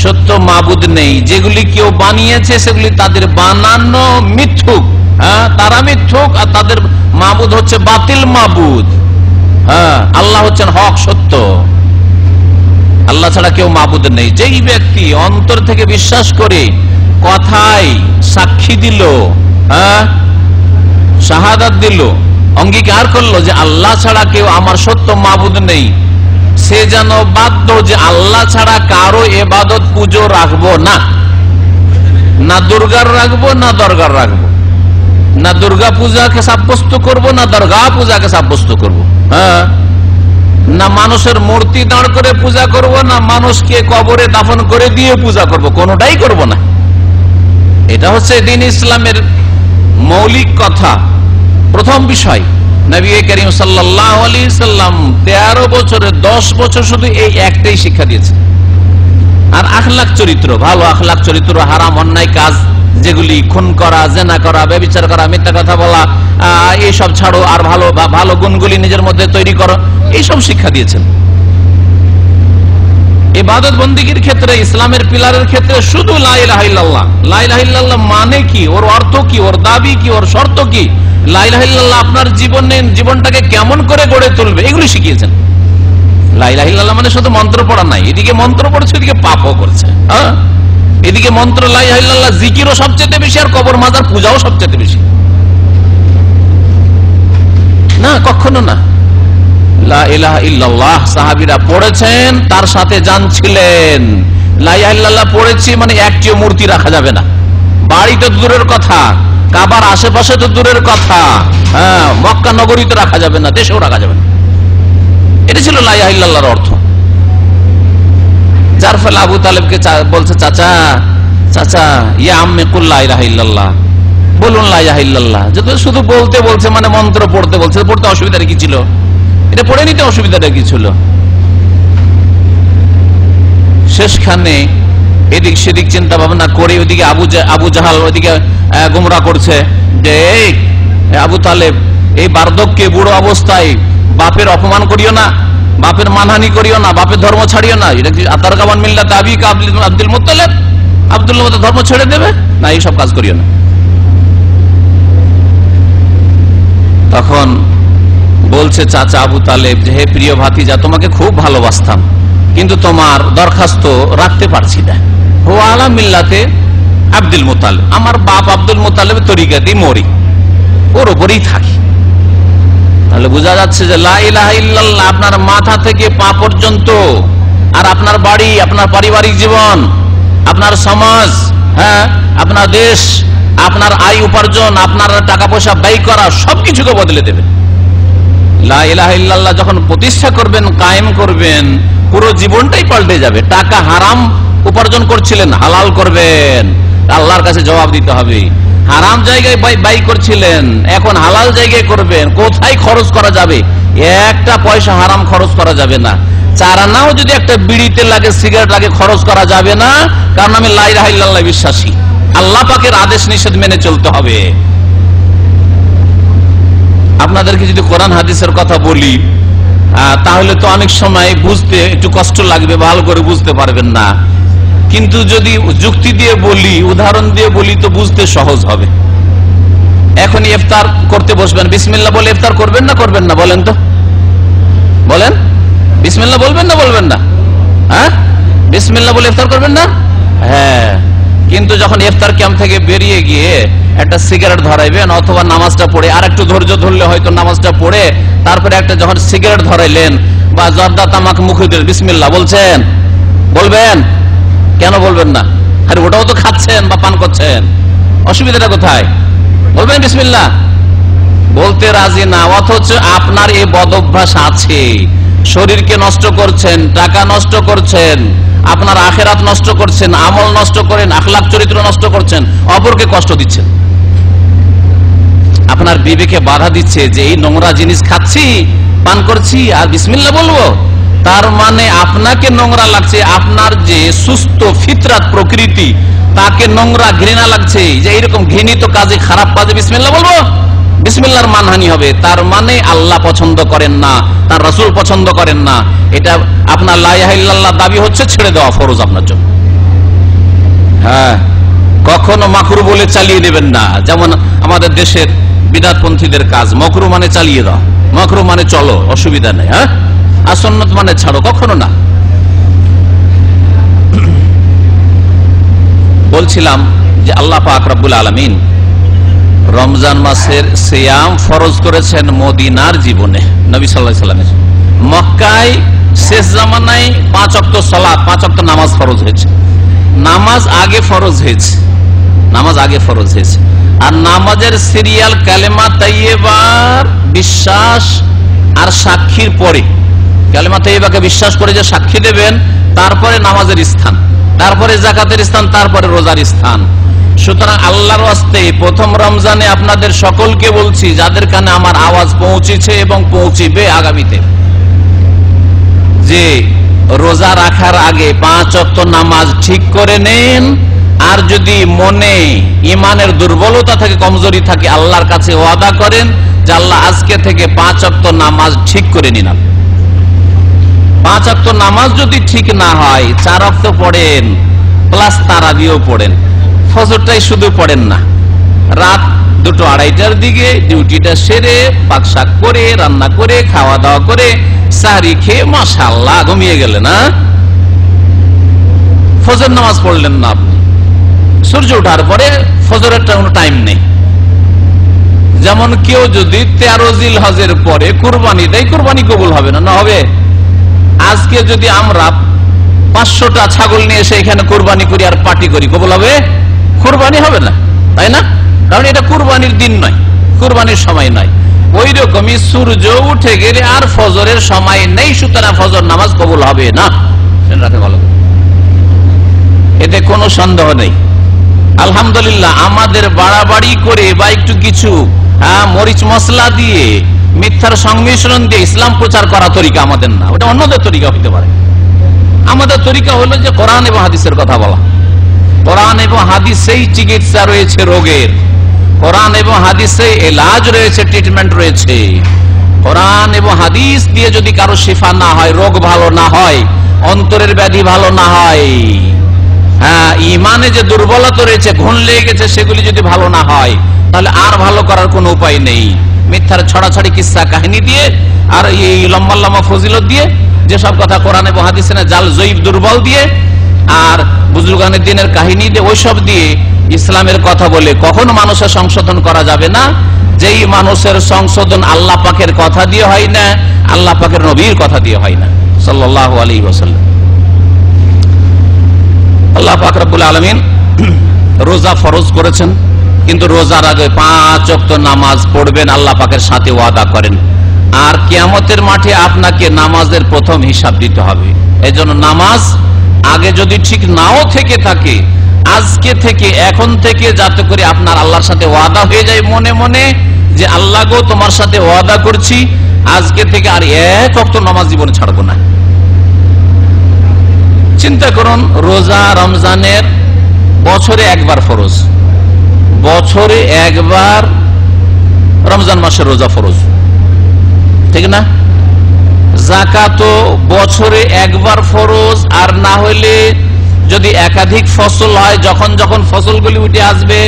সত্য মাবুদ নেই, যেগুলি কেউ বানিয়েছে সেগুলি তাদের বানানো মিথ্যুক। তারা মিথ্যুক আর তাদের মাবুদ হচ্ছে বাতিল মাবুদ। আল্লাহ হচ্ছেন হক, সত্য। আল্লাহ ছাড়া কেউ মাবুদ নেই। যেই ব্যক্তি অন্তর থেকে বিশ্বাস করে কথায় সাক্ষী দিল, শাহাদাত দিল, অঙ্গীকার করলো যে আল্লাহ ছাড়া কেউ আমার সত্য মাবুদ নেই, সে যেন বাধ্য যে আল্লাহ ছাড়া কারো ইবাদত পুজো রাখবো না, না দুর্গার রাখবো না দরগার রাখবো, না দুর্গা পূজাকে সাব্যস্ত করব না দরগা পূজাকে সাব্যস্ত করব, না মানুষের মূর্তি দাঁড় করে পূজা করব, না মানুষকে কবরে দাফন করে দিয়ে পূজা করব, কোনোটাই করব না। এটা হচ্ছে দ্বীন ইসলামের মৌলিক কথা, প্রথম বিষয়। নবী করিম সাল্লাল্লাহু আলাইহি সাল্লাম 13 বছরে 10 বছর শুধু এই একটাই শিক্ষা দিয়েছে। আর আখলাক চরিত্র, ভালো আখলাক চরিত্র, হারাম অন্যায় কাজ যেগুলি খুন করা, জেনা করা, ব্যভিচার করা, মিথ্যা কথা বলা, এইসব ছাড়ো, আর ভালো ভালো গুণগুলি নিজের মধ্যে তৈরি করো, এইসব শিক্ষা দিয়েছেন। ইবাদত বন্দেগীর ক্ষেত্রে, ইসলামের পিলারের ক্ষেত্রে শুধু লা ইলাহা ইল্লাল্লাহ। লা ইলাহা ইল্লাল্লাহ মানে কি, ওর অর্থ কি, ওর দাবি কি, ওর শর্ত কি, লা ইলাহা ইল্লাল্লাহ আপনার জীবনটাকে কেমন করে গড়ে তুলবে, এগুলি শিখিয়েছেন। লা ইলাহা ইল্লাল্লাহ মানে শুধু মন্ত্র পড়া নাই, এদিকে মন্ত্র পড়ছে, এদিকে পাপও করছে। এদিকে মন্ত্র লা ইলাহা ইল্লাল্লাহ জিকিরও সবচেয়ে বেশি, আর কবর মাজার পূজাও সবচেয়ে বেশি। না, কখনো না। লা ইলাহা ইল্লাল্লাহ সাহাবীরা পড়েছেন, তার সাথে জানছিলেন লা ইলাহা ইল্লাল্লাহ পড়েছি মানে একটিও মূর্তি রাখা যাবে না, বাড়িতে দূরের কথা, কাবার আশেপাশে তো দূরের কথা, মক্কা নগরীতে রাখা যাবে না, দেশেও রাখা যাবে না। এটা ছিল লা ইলাহা ইল্লাল্লাহর অর্থ। যার ফলে আবু তালেবকে বলছে, চাচা চাচা ইয়া আম্মে কুল লা ইলাহা ইল্লাল্লাহ, বলুন লা ইলাহা ইল্লাল্লাহ। যত শুধু বলতে বলছে মানে মন্ত্র পড়তে বলছে, পড়তে অসুবিধা কি ছিল? এটা পড়ে নিতে অসুবিধাটা কি ছিল? শেষখানে এদিক সেদিক চিন্তা ভাবনা করে ওইদিকে আবু জাহাল ওইদিকে গুমরা করছে যে আবু তালেব, এই বার্ধক্যে বুড়ো অবস্থায় বাপের অপমান করিও না, বাপের মানহানি করিও না, বাপের ধর্ম ছাড়িও না। এটা কি আতারকামান মিল্লাত আবিকা আব্দুল মুত্তালিব, আব্দুল্লাহ ধর্ম ছেড়ে দেবে না, এইসব কাজ করিও না। তখন বলছে চাচা আবু তালেব যে, হে প্রিয় ভাতিজা, তোমাকে খুব ভালোবাসতাম, কিন্তু তোমার দরখাস্ত রাখতে পারছি না। হো আলা মিল্লাতে আব্দুল মুত্তালিব, আমার বাপ আব্দুল মুত্তালিবের তরিকাতেই মরি, ওর ওপরেই থাকি। তাহলে বোঝা যাচ্ছে যে লা ইলাহা ইল্লাল্লাহ আপনার মাথা থেকে পা পর্যন্ত, আর আপনার বাড়ি, আপনার পারিবারিক জীবন, আপনার সমাজ, আপনার দেশ, আপনার আয় উপার্জন, আপনার টাকা পয়সা ব্যয় করা, সবকিছুকে বদলে দেবে। লা ইলাহা ইল্লাল্লাহ যখন প্রতিষ্ঠা করবেন, কায়েম করবেন, পুরো জীবনটাই পাল্টে যাবে। টাকা হারাম উপার্জন করছিলেন, হালাল করবেন, আল্লাহর কাছে জবাব দিতে হবে। হারাম জায়গায় ব্যয় করছিলেন, এখন হালাল জায়গায় করবেন। কোথায় খরচ করা যাবে? একটা পয়সা হারাম খরচ করা যাবে না। চার আনাও যদি একটা বিড়িতে লাগে, সিগারেট লাগে, খরচ করা যাবে না, কারণ আমি লা ইলাহা ইল্লাল্লাহ বিশ্বাসী। আল্লাহ পাকের আদেশ নিষেধ মেনে চলতে হবে। আপনাদেরকে যদি কোরআন হাদিসের কথা বলি, তাহলে তো অনেক সময় বুঝতে একটু কষ্ট লাগবে, ভালো করে বুঝতে পারবেন না। কিন্তু যদি যুক্তি দিয়ে বলি, উদাহরণ দিয়ে বলি, তো বুঝতে সহজ হবে। এখন ইফতার করতে বসবেন, বিসমিল্লাহ বলে ইফতার করবেন না করবেন না? বলেন তো, বলেন, বিসমিল্লাহ বলবেন না বলবেন না? বিসমিল্লাহ বলে ইফতার করবেন না? হ্যাঁ, কিন্তু যখন ইফতার ক্যাম্প থেকে বেরিয়ে গিয়ে একটা সিগারেট ধরাইবেন অথবা নামাজটা পড়ে আর একটু ধৈর্য ধরলে হয়তো নামাজটা পড়ে তারপরে একটা যখন সিগারেট ধরাইলেন বা জর্দা তামাক মুখে দিলেন, বিসমিল্লাহ বলছেন, বলবেন? কেন বলবেন না? আরে ওটাও তো খাচ্ছেন বা পান করছেন, অসুবিধাটা কোথায়? বলবেন বিসমিল্লাহ, বলতে রাজি না। অথচ আপনার এই বদ অভ্যাস আছে, শরীরকে নষ্ট করছেন, টাকা নষ্ট করছেন, আপনার আখেরাত নষ্ট করছেন, আমল নষ্ট করেন, আখলাক চরিত্র নষ্ট করছেন, অপরকে কষ্ট দিচ্ছেন। আপনার বিবেকে বাধা দিচ্ছে যে এই নোংরা জিনিস খাচ্ছি, পান করছি আর বিসমিল্লাহ বলবো, তার মানে আপনাকে নোংরা লাগছে, আপনার যে সুস্থ ফিতরাত প্রকৃতি তাকে নোংরা ঘৃণা লাগছে যে এইরকম ঘৃণিত কাজে, খারাপ কাজে বিসমিল্লাহ বলবো, বিসমিল্লাহর মানহানি হবে। তার মানে আল্লাহ পছন্দ করেন না, তার রাসূল পছন্দ করেন না। এটা আপনার লা ইলাহা ইল্লাল্লাহ দাবি হচ্ছে, ছেড়ে দেওয়া ফরজ আপনার জন্য। হ্যাঁ, কখনো মাকরু বলে চালিয়ে দেবেন না, যেমন আমাদের দেশের বিদআতপন্থীদের কাজ, মাকরু মানে চালিয়ে দাও, মাকরু মানে চলো, অসুবিধা নেই, হ্যাঁ, আর সুন্নাত মানে ছাড়ো, কখনো না। বলছিলাম যে আল্লাহ পাক রব্বুল আলামিন রমজান মাসের সিয়াম ফরজ করেছেন মদিনার জীবনে, নবী সাল্লাল্লাহু আলাইহি সাল্লামের। মক্কায় শেষ জামানায় 5 ওয়াক্ত সালাত, 5 ওয়াক্ত নামাজ ফরজ হয়েছে। নামাজ আগে ফরজ হয়েছে, নামাজ আগে ফরজ হয়েছে। আর নামাজের সিরিয়াল কালেমা তাইয়্যিবার বিশ্বাস আর সাক্ষীর পরে, কালেমা তাইয়্যিবাকে বিশ্বাস করে যে সাক্ষী দেবেন, তারপরে নামাজের স্থান, তারপরে যাকাতের স্থান, তারপরে রোজার স্থান। সুতরাং আল্লাহর ওয়াস্তে প্রথম রমজানে আপনাদের সকলকে বলছি, যাদের কানে আমার আওয়াজ পৌঁছেছে এবং পৌঁছিবে আগামীতে, যে রোজা রাখার আগে 5 ওয়াক্ত নামাজ ঠিক করে নেন। আর যদি মনে ইমানের দুর্বলতা থাকে, কমজোরি থাকে, আল্লাহর কাছে ওয়াদা করেন যে আল্লাহ আজকে থেকে 5 ওয়াক্ত নামাজ ঠিক করে নিলাম। 5 ওয়াক্ত নামাজ যদি ঠিক না হয়, 4 ওয়াক্ত পড়েন প্লাস তারাবিও পড়েন, ফজরটাই শুধু পড়েন না, রাত 2-2:30টার দিকে ডিউটিটা সেরে পাকশাক করে রান্না করে খাওয়া দাওয়া করে সাহরি খেয়ে মাশাআল্লাহ ঘুমিয়ে গেলেন, না ফজর নামাজ পড়লেন না আপনি। সূর্য ওঠার পরে ফজরের কোনো টাইম নেই। যেমন কেউ যদি 13 জিলহজের পরে কুরবানি দেয়, কুরবানি কবুল হবে না, না হবে? আজকে যদি আমরা 500টা ছাগল নিয়ে এসে এখানে কুরবানি করি আর পার্টি করি, কবুল হবে? কুরবানি হবে না, তাই না? কারণ এটা কুরবানির দিন নয়, কুরবানির সময় নয়। ওই রকমই সূর্য উঠে গেলে আর ফজরের সময় নেই, সুতরাং ফজর নামাজ কবুল হবে না, রাখে ভালো, এতে কোনো সন্দেহ নেই। আলহামদুলিল্লাহ, আমাদের বাড়াবাড়ি করে বা একটু কিছু মরিচ মশলা দিয়ে, মিথ্যার সংমিশ্রণ দিয়ে ইসলাম প্রচার করা তরিকা আমাদের না, ওটা অন্যদের তরিকা হতে পারে। আমাদের তরিকা হলো যে কোরআন এবং হাদিসের কথা বলা। কোরআন এবং হাদিসেই চিকিৎসা রয়েছে রোগের, কোরআন এবং হাদিসে এলাজ রয়েছে, ট্রিটমেন্ট রয়েছে। কোরআন এবং হাদিস দিয়ে যদি কারো শিফা না হয়, রোগ ভালো না হয়, অন্তরের ব্যাধি ভালো না হয়, হ্যাঁ, ইমানে যে দুর্বলতা রয়েছে, ঘুণ লেগে গেছে, সেগুলি যদি ভালো না হয়, তাহলে আর ভালো করার কোনো উপায় নেই। মিথ্যার ছড়াছড়ি কিসসা কাহিনী দিয়ে আর এই লম্বা লম্বা ফজিলত দিয়ে, যেসব কথা কোরআন এবং হাদিসে না, জাল জয়ীব দুর্বল দিয়ে আর বুজুর্গানের দিনের কাহিনী দিয়ে, ওইসব দিয়ে ইসলামের কথা বলে কখনো মানুষের সংশোধন করা যাবে না। যেই মানুষের সংশোধন আল্লাহ পাকের কথা দিয়ে হয় না, আল্লাহ পাকের নবীর কথা দিয়ে হয় না, সাল্লাল্লাহু আলাইহি ওয়াসাল্লাম। আল্লাহ পাক রব্বুল আলামিন রোজা ফরজ করেছেন, কিন্তু রোজার আগে 5 ওয়াক্ত নামাজ পড়বেন, আল্লাহ পাকের সাথে ওয়াদা করেন। আর কিয়ামতের মাঠে আপনাকে নামাজের প্রথম হিসাব দিতে হবে। এজন্য নামাজ আগে যদি ঠিক নাও থেকে থাকে, আজকে থেকে, এখন থেকে, যাতে করে আপনার আল্লাহর সাথে ওয়াদা হয়ে যায় মনে মনে, যে আল্লাহ গো, তোমার সাথে ওয়াদা করছি, আজকে থেকে আর 1 ওয়াক্ত নামাজ জীবনে ছাড়বো না। চিন্তা করুন, রোজা রমজানের বছরে একবার ফরজ, বছরে একবার রমজান মাসের রোজা ফরজ, ঠিক না? যাকাত বছরে একবার ফরজ, আর না হইলে যদি একাধিক ফসল হয়, যখন যখন ফসলগুলি উঠে আসবে,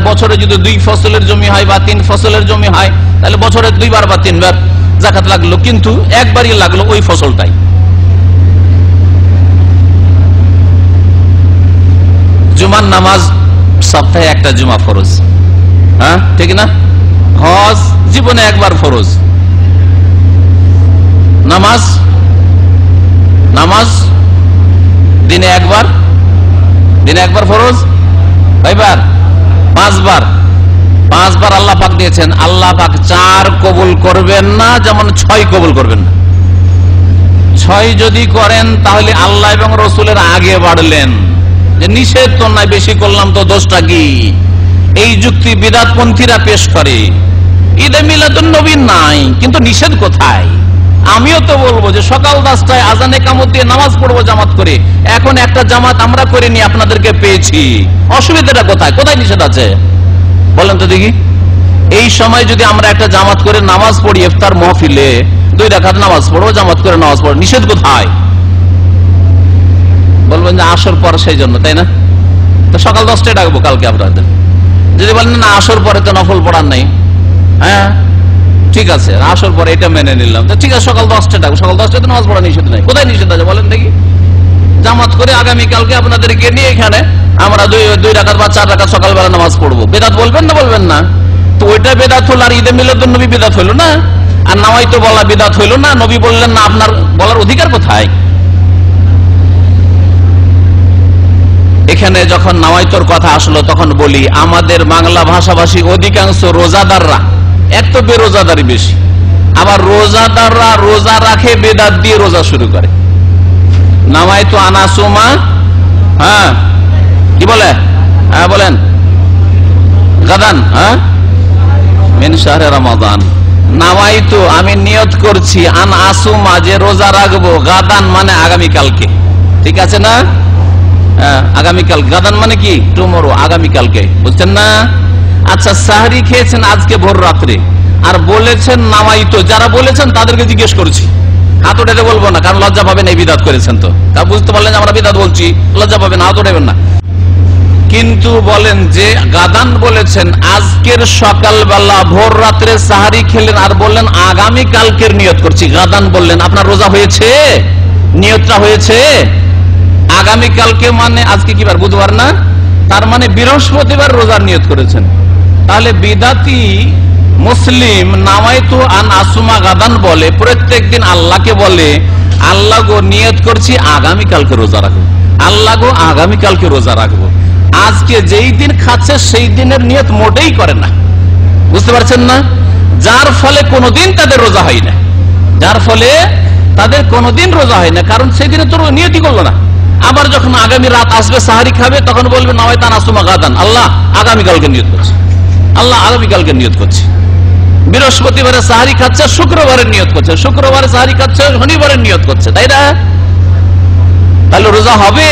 বছরে যদি 2 ফসলের জমি হয় বা 3 ফসলের জমি হয়, তাহলে বছরে 2 বার বা 3 বার যাকাত লাগলো, কিন্তু একবারই লাগলো ওই ফসলটাই। জুমার নামাজ সপ্তাহে একটা জুমা ফরজ, হ্যাঁ ঠিক না? হজ জীবনে একবার ফরজ। নামাজ নামাজ দিনে একবার ফরজ, কয়বার? 5 বার। 5 বার আল্লাহ পাক দিয়েছেন। আল্লাহ পাক 4 কবুল করবেন না, যেমন 6 কবুল করবেন না। 6 যদি করেন তাহলে আল্লাহ এবং রসুলের আগে বাড়লেন, যে নিষেধ তো নাই, বেশি করলাম তো দোষটা কি? এই যুক্তি বিদআতপন্থীরা পেশ করে। ঈদে মিলাদুন নবী নাই, কিন্তু নিষেধ কোথায়? আমিও তো বলবো যে সকাল 10টায় আজান ইকামত দিয়ে নামাজ পড়বো জামাত করে। এখন একটা জামাত আমরা করে নিয়ে আপনাদেরকে পেয়েছি, অসুবিধাটা কোথায়? কোথায় নিষেধ আছে বলেন তো দেখি? এই সময় যদি আমরা একটা জামাত করে নামাজ পড়ি, ইফতার মাহফিলে 2 রাকাত নামাজ পড়বো, জামাত করে নামাজ পড়বো, নিষেধ কোথায়? বলবেন যে আসর পর, সেই জন্য, তাই না? তো সকাল 10টায় ডাকবো কালকে আপনাদের। যদি বলেন না আসর পরে তো নফল পড়ার নাই, হ্যাঁ ঠিক আছে, আসর পরে এটা মেনে নিলাম, তো ঠিক আছে সকাল 10টায় ডাকবো। সকাল 10টায় তো নামাজ পড়া নিষেধ নাই, কোথায় নিষেধ আছে বলেন দেখি? জামাত করে আগামীকালকে আপনাদেরকে নিয়ে এখানে আমরা 2 রাকাত বা 4 রাকাত সকালবেলা নামাজ পড়বো। বেদাত বলবেন না বলবেন না? তো ওইটা বেদাত হলো, আর ঈদে মিলাদুন নবী বেদাত হইলো না? আর নামাইতো বলা বেদাত হইলো না? নবী বললেন না, আপনার বলার অধিকার কোথায়? এখানে যখন নামাইতোর কথা আসলো তখন বলি, আমাদের বাংলা ভাষাভাষী অধিকাংশ রোজাদাররা, এক তো বেরোজাদারি বেশি, আবার রোজাদাররা রোজা রাখে বেদাত দিয়ে রোজা শুরু করে। নামাইতো আনাসুমা, হ্যাঁ কি বলে? হ্যাঁ বলেন, গাদান, হ্যাঁ মিন শাহরে রমাদান। নামাইতো আমি নিয়ত করছি, আন আসুমা যে রোজা রাখবো, গাদান মানে আগামীকালকে, ঠিক আছে না? আগামীকাল, গাদান মানে কি? টুমরো, আগামীকালকে, বুঝছেন না? আচ্ছা, সাহরি খেয়েছেন আজকে ভোর রাত্রে, আর বলেছেন নামাইতো। যারা বলেছেন তাদেরকে জিজ্ঞেস করছি, হাত উঠাতে বলবো না, কারণ লজ্জা পাবেন, এই বিদাত করেছেন তো। তা বুঝতে পারলেন আমরা বিদাত বলছি, লজ্জা পাবেন, হাত উঠাবেন না। কিন্তু বলেন যে গাদান বলেছেন, আজকের সকালবেলা ভোর রাত্রে সাহারি খেলেন, আর বললেন আগামী কালকের নিয়ত করছি, গাদান বললেন, আপনার রোজা হয়েছে? নিয়তটা হয়েছে? আগামী কালকে মানে আজকে কি বার? বুধবার না? তার মানে বৃহস্পতিবার রোজার নিয়ত করেছেন। তাহলে বিদাতি মুসলিম নামাইতু আন আসুমা গাদান বলে, প্রত্যেক দিন আল্লাহকে বলে, আল্লাহ গো নিয়ত করছি আগামী কালকে রোজা রাখবো, আল্লাহ গো আগামী কালকে রোজা রাখবো। আজকে যেই দিন খাচ্ছে সেই দিনের নিয়ত মোটেই করে না, বুঝতে পারছেন না? যার ফলে কোনোদিন তাদের রোজা হয় না, যার ফলে তাদের কোনোদিন রোজা হয় না, কারণ সেই দিনে তোর নিয়তই করলো না। আবার যখন আগামী রাত আসবে, সাহারি খাবে, তখন বলবে নামাইতু আন আসুমা গাদান, আল্লাহ আগামীকালকে নিয়ত করছে, আল্লাহ আগামীকালকে নিয়ত করছে। বৃহস্পতিবারে সাহারি খাচ্ছে, শুক্রবারের নিয়ত করছে, শুক্রবারে সাহারি খাচ্ছে, শনিবারের নিয়ত করছে, তাই না? তাহলে রোজা হবে?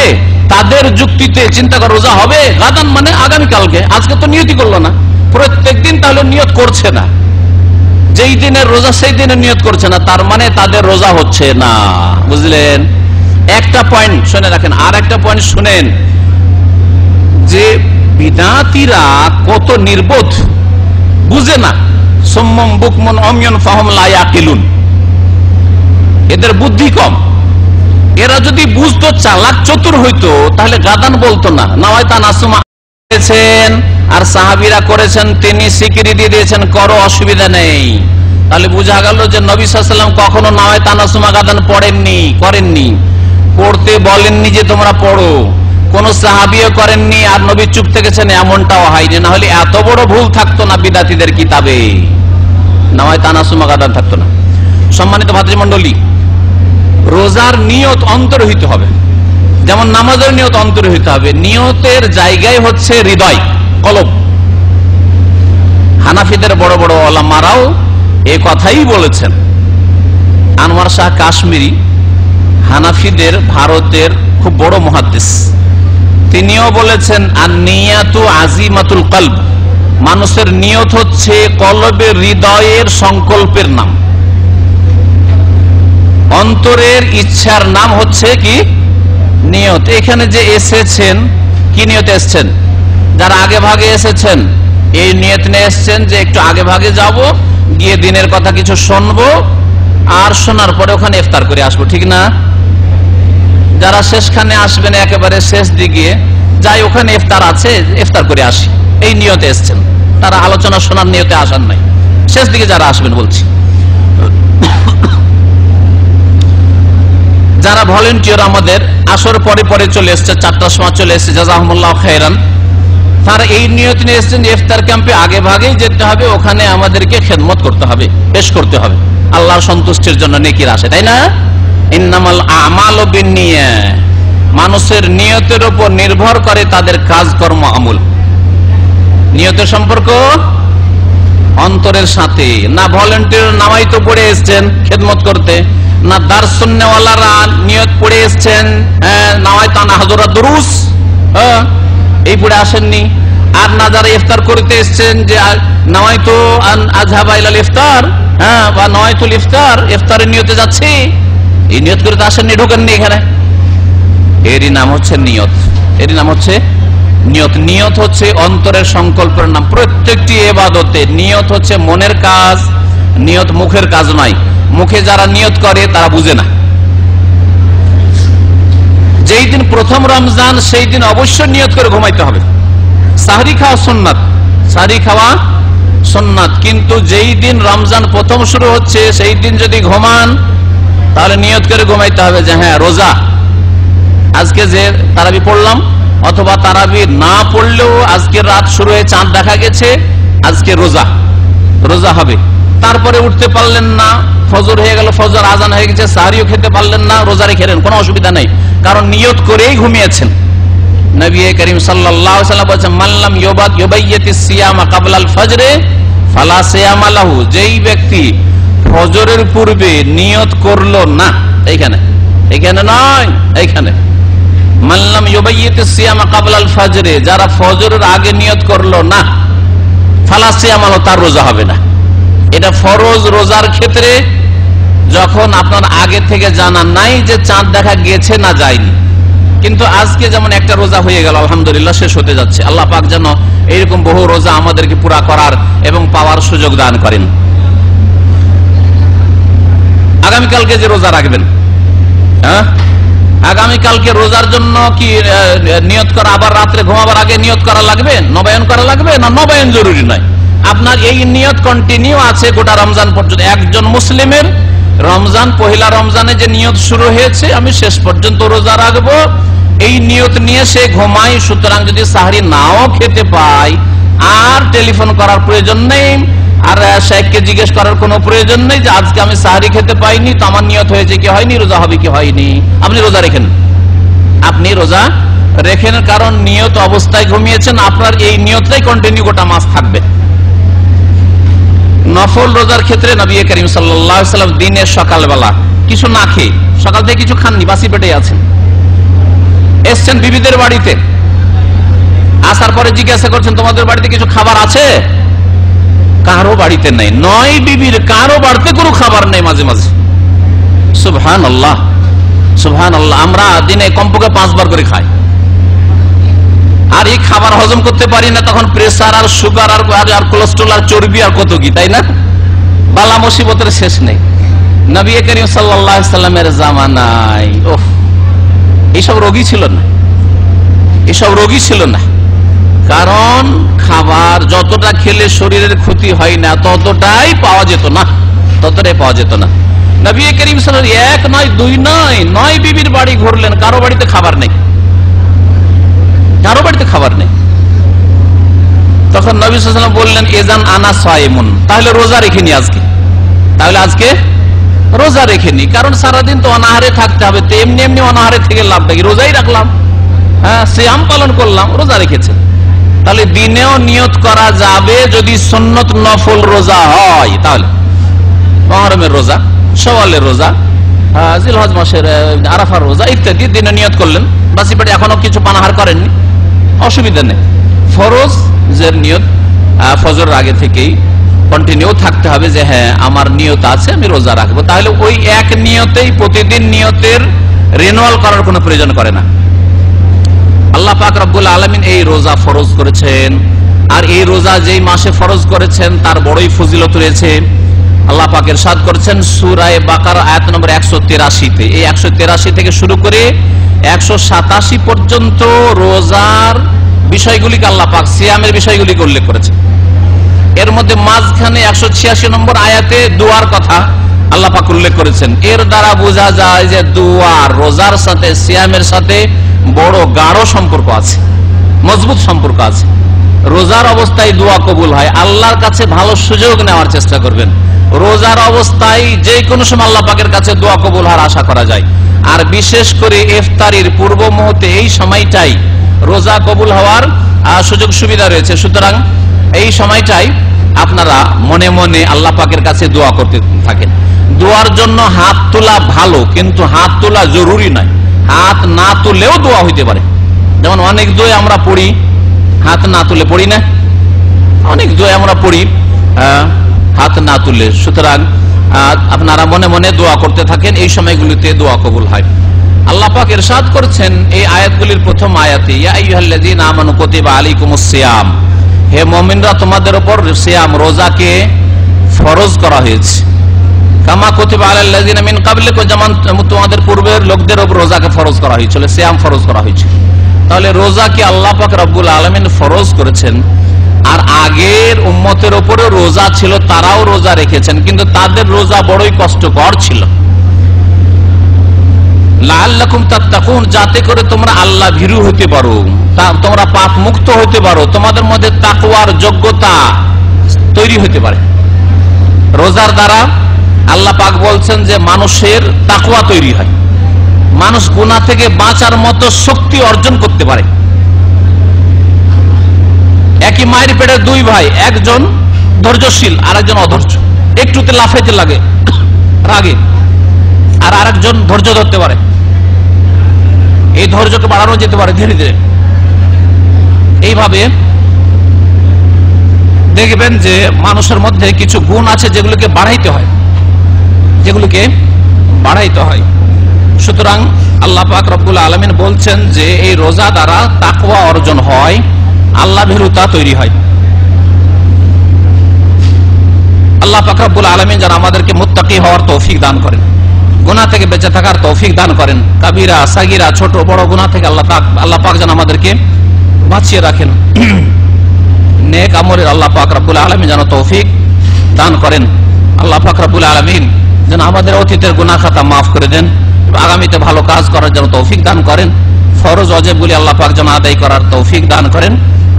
তাদের যুক্তিতে চিন্তা কর, রোজা হবে গাদান মানে আগামীকালকে, আজকে তো নিয়তই করলো না, প্রত্যেক দিন তাহলে নিয়ত করছে না, যেই দিনের রোজা সেই দিনের নিয়ত করছে না, তার মানে তাদের রোজা হচ্ছে না, বুঝলেন? একটা পয়েন্ট শুনে রাখেন। আর একটা পয়েন্ট শুনেন, যে বিদাতিরা কত নির্বোধ, বুঝে না। সুম্মুম বুকমুন উময়ুন ফাহুম লা ইয়াকিলুন, এদের বুদ্ধি কম। এরা যদি বুঝতো, চালাক চতুর হইতো, তাহলে গাদান বলতো না, নাওয়াইতু আন আসুমা করেছেন, আর সাহাবীরা করেছেন, তিনি স্বীকৃতি দিয়েছেন, করো, অসুবিধা নেই। তাহলে বোঝা গেল যে নবী সাল্লাল্লাহু আলাইহি ওয়াসাল্লাম কখনো নাওয়াইতু আন আসুমা গাদান পড়েননি, করেননি, পড়তে বলেননি যে তোমরা পড়ো, কোন সাহাবীও করেননি, আর নবী চুপ থেকেছেন, এমনটাও হয়নি। না হলে এত বড় ভুল থাকতো না বিদাতীদের কিতাবে, নাওয়াইতু আন আসুমা গাদান থাকতো না। সম্মানিত ভাতৃমণ্ডলী, রোজার নিয়ত অন্তরে হইতে হবে, যেমন নামাজের নিয়ত অন্তরে হইতে হবে। নিয়তের জায়গায় হচ্ছে হৃদয়, কলব। হানাফিদের বড় বড় ওলামারাও এ কথাই বলেছেন। আনোয়ার শাহ কাশ্মীরি, হানাফিদের ভারতের খুব বড় মুহাদ্দিস, তিনিও বলেছেন, আর নিয়াতু আজিমাতুল কলব, মানুষের নিয়ত হচ্ছে কলবের, হৃদয়ের সংকল্পের নাম, অন্তরের ইচ্ছার নাম হচ্ছে কি? নিয়ত। এখানে যে এসেছেন, কি নিয়তে এসেছেন? যারা আগে ভাগে এসেছেন, এই নিয়ত নিয়ে এসেছেন যে একটু আগে ভাগে যাব, গিয়ে দিনের কথা কিছু শুনবো, আর শোনার পরে ওখানে ইফতার করে আসবো, ঠিক না? যারা শেষখানে আসবেন, একেবারে শেষ দিকে, যাই ওখানে ইফতার আছে, ইফতার করে আসি, এই নিয়তে এসছেন। তারা আলোচনা শোনার নিয়তে আসার নাই। শেষ দিকে যারা আসবেন বলছি, যারা ভলেন্টিয়ার আমাদের আসর পরে পরে চলে এসছে, 4টার সময় চলে এসছে, জাযাকুমুল্লাহ খাইরান, তারা এই নিয়ত নিয়ে এসছেন যে ইফতার ক্যাম্পে আগে ভাগেই যেতে হবে, ওখানে আমাদেরকে খেদমত করতে হবে, পেশ করতে হবে আল্লাহর সন্তুষ্টির জন্য, নেকির আশে, তাই না? ইন্নামাল আমালু বিন্নিয়াহ, মানুষের নিয়তের উপর নির্ভর করে তাদের কাজকর্ম আমল। নিয়তের সম্পর্ক অন্তরের সাথে। না ভলেন্টিয়ার নামাই তো পড়ে এসছেন খেদমত করতে, না দারসুন নেওয়ালারা নিয়ত পড়ে এসছেন নামাই তানা হাজরা দুরুস, এই পড়ে আসেননি। আর না যারা ইফতার করতে এসছেন যে নামাই তো আযহাবা ইলাল ইফতার, বা নামাইতুল ইফতার, ইফতারের নিয়তে যাচ্ছি, এই নিয়ত করে তো আসেননি, ঢোকেননি এখানে। এরই নাম হচ্ছে নিয়ত, এরই নাম হচ্ছে নিয়ত। নিয়ত হচ্ছে অন্তরের সংকল্পের নাম। প্রত্যেকটি ইবাদতে নিয়ত হচ্ছে মনের কাজ, নিয়ত মুখের কাজ নয়। মুখে যারা নিয়ত করে তারা বুঝে না। যেই দিন প্রথম রমজান সেই দিন অবশ্যই নিয়ত করে ঘুমাইতে হবে। সাহরি খাওয়া সুন্নাত, সাহরি খাওয়া সুন্নাত, কিন্তু যেই দিন রমজান প্রথম শুরু হচ্ছে সেই দিন যদি ঘুমান তাহলে নিয়ত করে ঘুমাইতে হবে যে হ্যাঁ রোজা, আজকে যে তারাবি পড়লাম, অথবা তারাবি না পড়লেও আজকে রাত শুরু হয়ে চাঁদ দেখা গেছে, আজকে রোজা, রোজা হবে। তারপরে উঠতে পারলেন না, ফজর হয়ে গেল, ফজর আজান হয়ে গেছে, সাহরিও খেতে পারলেন না, রোজা রেখে কোনো অসুবিধা নেই, কারণ নিয়ত করেই ঘুমিয়েছেন। নবী করিম সাল্লাল্লাহু আলাইহি ওয়াসাল্লাম বলেছেন মাল্লাম ইউবাইয়িতিস সিয়ামা ক্বাবলাল ফজরে ফালা সিয়ামা লাহু, যেই ব্যক্তি ফজরের পূর্বে নিয়ত করলো না, এইখানে, এইখানে নয়, এইখানে মাল্লাম ইউবাইয়িতিস সিয়ামা ক্বাবলাল ফজরে, যারা ফজরের আগে নিয়ত করলো না, ফালা সিয়ামা লাহু, তার রোজা হবে না। এটা ফরজ রোজার ক্ষেত্রে যখন আপনার আগে থেকে জানা নাই যে চাঁদ দেখা গেছে না যায়নি। কিন্তু আজকে যেমন একটা রোজা হয়ে গেল, আলহামদুলিল্লাহ, শেষ হতে যাচ্ছে। আল্লাহ পাক যেন এইরকম বহু রোজা আমাদেরকে পুরা করার এবং পাওয়ার সুযোগ দান করেন। আগামীকালকে যে রোজা রাখবেন, হ্যাঁ, আগামীকালকে রোজার জন্য কি নিয়ত করা, আবার রাত্রে ঘুমাবার আগে নিয়ত করা লাগবে, নবায়ন করা লাগবে না? নবায়ন জরুরি নয়, আপনার এই নিয়ত কন্টিনিউ আছে গোটা রমজান পর্যন্ত। একজন মুসলিমের রমজান, পহিলা রমজানে যে নিয়ত শুরু হয়েছে আমি শেষ পর্যন্ত রোজা রাখবো, এই নিয়ত নিয়ে সে ঘুমায়। সুতরাং যদি সাহরি নাও খেতে পায় আর টেলিফোন করার প্রয়োজন নেই, আর শেখকে জিজ্ঞেস করার কোনো প্রয়োজন নেই যে আজকে আমি সাহরি খেতে পাইনি, তো আমার নিয়ত হয়েছে কি হয়নি, রোজা হবে কি হয়নি। আপনি রোজা রেখেন, আপনি রোজা রেখেন, কারণ নিয়ত অবস্থায় ঘুমিয়েছেন, আপনার এই নিয়তটাই কন্টিনিউ গোটা মাস থাকবে। নফল রোজার ক্ষেত্রে নবী করিম সাল্লাল্লাহু আলাইহি ওয়াসাল্লাম দিনের সকালবেলা কিছু না খেয়ে, সকাল থেকে কিছু খাননি, বাসি পেটে আছেন, এসছেন বিবিদের বাড়িতে, আসার পরে জিজ্ঞাসা করছেন তোমাদের বাড়িতে কিছু খাবার আছে? কারো বাড়িতে নেই, নয় বিবির কারো বাড়িতে কোনো খাবার নেই। মাঝে মাঝে সুবহানাল্লাহ, সুবহানাল্লাহ, আমরা দিনে কমপক্ষে 5 বার করে খাই, আর এই খাবার হজম করতে পারি না, তখন প্রেসার আর সুগার আর কোলেস্ট্রল আর চর্বি আর কত কি, তাই না? বালা মুসিবতের শেষ নেই। নবী করিম সাল্লাল্লাহু আলাইহি সাল্লামের জামানায় এইসব রোগী ছিল না, এসব রোগী ছিল না, কারণ খাবার যতটা খেলে শরীরের ক্ষতি হয় না ততটাই পাওয়া যেত না, ততটাই পাওয়া যেত না। নবী করিম সাল্লাল্লাহু আলাইহি ওয়াসাল্লাম 1 নয় 2 নয় 9 বিবির বাড়ি ঘুরলেন, কারো বাড়িতে খাবার নেই, কারো বাড়িতে খাবার নেই। তখন নবী সাল্লাল্লাহু আলাইহি ওয়াসাল্লাম বললেন এজান আনা সাইমুন, তাহলে রোজা রেখে নি আজকে, তাহলে আজকে রোজা রেখে নি, কারণ সারাদিন তো অনাহারে থাকতে হবে, তো এমনি এমনি অনাহারে থেকে লাভটা কি, রোজাই রাখলাম, হ্যাঁ, সিয়াম পালন করলাম, রোজা রেখেছে। তাহলে দিনেও নিয়ত করা যাবে যদি সুন্নত নফল রোজা হয়, তাহলে মুহররমের রোজা, শাওয়ালের রোজা, জিলহজ মাসের আরাফার রোজা ইত্যাদি দিনে নিয়ত করলেন, বাসি পেটে এখনো কিছু পানাহার করেননি, অসুবিধা নেই। ফরজ যে নিয়ত ফজরের আগে থেকেই কন্টিনিউ থাকতে হবে যে হ্যাঁ আমার নিয়ত আছে, আমি রোজা রাখবো, তাহলে ওই এক নিয়তেই প্রতিদিন নিয়তের রিনুয়াল করার কোনো প্রয়োজন করে না। আল্লাহ পাক রব্বুল আলামিন এই রোজা ফরজ করেছেন, আর এই রোজা যেই মাসে ফরজ করেছেন তার বড়ই ফজিলত রয়েছে। আল্লাহ পাক ইরশাদ করেছেন সূরা বাকারা আয়াত নম্বর 183-তে, এই 183 থেকে শুরু করে 187 পর্যন্ত রোজার বিষয়গুলিকে আল্লাহ পাক সিয়ামের বিষয়গুলিকে উল্লেখ করেছে। এর মধ্যে মাঝখানে 186 নম্বর আয়াতে দোয়ার কথা আল্লাহ পাক উল্লেখ করেছেন। এর দ্বারা বোঝা যায় যে দোয়ার রোজার সাথে সিয়ামের সাথে বড় গাঢ় সম্পর্ক আছে, মজবুত সম্পর্ক আছে। রোজার অবস্থায় দোয়া কবুল হয়, আল্লাহর কাছে ভালো সুযোগ নেওয়ার চেষ্টা করবেন। রোজার অবস্থায় যে কোনো সময় আল্লাহ পাকের কাছে দোয়া কবুল হওয়ার আশা করা যায়। আর বিশেষ করে ইফতারির পূর্ব মুহূর্তে এই সময়টাই রোজা কবুল হওয়ার সুযোগ সুবিধা রয়েছে। সুতরাং এই সময়টাই আপনারা মনে মনে আল্লাহ পাকের কাছে দোয়া করতে থাকেন। দোয়ার জন্য হাত তোলা ভালো, কিন্তু হাত তোলা জরুরি নয়। হাত না তুললেও দোয়া হইতে পারে। যেমন অনেক দোয়া আমরা পড়ি হাত না তুলে, পড়ি না? অনেক দোয়া আমরা পড়ি হাত না তুলে। সুতরাং আপনারা মনে মনে দোয়া করতে থাকেন, এই সময়গুলিতে দোয়া কবুল হয়। আল্লাহ পাক ইরশাদ করেছেন এই আয়াতগুলির প্রথম আয়াতে, ইয়া আইয়ুহাল্লাযীনা আমানু কুতিবা আলাইকুমুস সিয়াম, হে মুমিনরা তোমাদের উপর সিয়াম রোজাকে ফরজ করা হয়েছে। কামা কুতিবা আলাল লাযীনা মিন ক্বাবলিকুম, যেমন তোমাদের পূর্বের লোকদের উপর রোজাকে ফরজ করা হয়েছিল, সিয়াম ফরজ করা হয়েছিল। তাহলে রোজাকে আল্লাহ পাক রব্বুল আলামিন ফরজ করেছেন। আর আগের উম্মতের উপরে রোজা ছিল, তারাও রোজা রেখেছেন, কিন্তু তাদের রোজা বড়ই কষ্টকর ছিল। লাআল্লাকুম তাত্তাকুন, যাতে করে তোমরা আল্লাহ ভীরু হতে পারো, তোমরা পাপ মুক্ত হতে পারো, তোমাদের মধ্যে তাকওয়ার যোগ্যতা তৈরি হতে পারে। রোজার দ্বারা আল্লাহ পাক বলছেন যে মানুষের তাকওয়া তৈরি হয়, মানুষ গুনাহ থেকে বাঁচার মতো শক্তি অর্জন করতে পারে। একই মায়ের পেটের দুই ভাই, একজন ধৈর্যশীল আর একজন অধৈর্য, একটুতে লাফাইতে লাগে রাগে, আর আরেকজন ধৈর্য ধরতে পারে। এই ধৈর্যকে বাড়ানো যেতে পারে ধীরে ধীরে। এইভাবে দেখবেন যে মানুষের মধ্যে কিছু গুণ আছে যেগুলোকে বাড়াইতে হয়, যেগুলোকে বাড়াইতে হয়। সুতরাং আল্লাহ পাক রব্বুল আলামিন বলছেন যে এই রোজা দ্বারা তাকওয়া অর্জন হয়, আল্লাহ ভীরুতা তৈরি হয়। আল্লাহ পাক রব্বুল আলামিন যেন আমাদেরকে মুত্তাকি হওয়ার তৌফিক দান করেন, গুনাহ থেকে বেঁচে থাকার তৌফিক দান করেন। কাবিরা সাগীরা ছোট বড় গুনাহ থেকে আল্লাহ পাক যেন আমাদেরকে বাঁচিয়ে রাখেন। নেক আমলের আল্লাহ পাক রব্বুল আলামিন যেন তৌফিক দান করেন। আল্লাহ পাক রব্বুল আলামিন যেন আমাদের অতীতের গুনাহ খাতা মাফ করে দেন, আগামীতে ভালো কাজ করার জন্য তৌফিক দান করেন। ফরজ ওয়াজিবগুলি আল্লাহ পাক যেন আদায় করার তৌফিক দান করেন।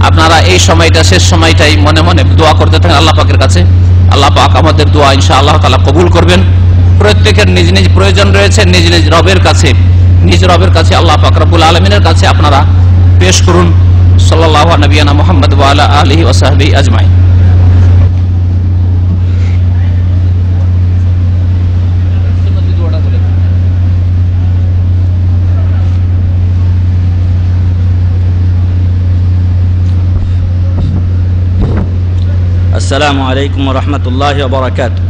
আপনারা এই সময়টা, শেষ সময়টাই মনে মনে দোয়া করতে থাকেন আল্লাহ পাকের কাছে। আল্লাহ পাক আমাদের দোয়া ইনশাআল্লাহ তাআলা কবুল করবেন। প্রত্যেকের নিজ নিজ প্রয়োজন রয়েছে, নিজ নিজ রবের কাছে, নিজ রবের কাছে আল্লাহ পাক রব্বুল আলামিনের কাছে আপনারা পেশ করুন। সাল্লাল্লাহু আলা নবিয়ানা মুহাম্মদ ওয়া আলা আলিহি ওয়া সাহবিহি আজমাইন। আসসালামু আলাইকুম ওয়া রাহমাতুল্লাহি ওয়া বারাকাতুহু।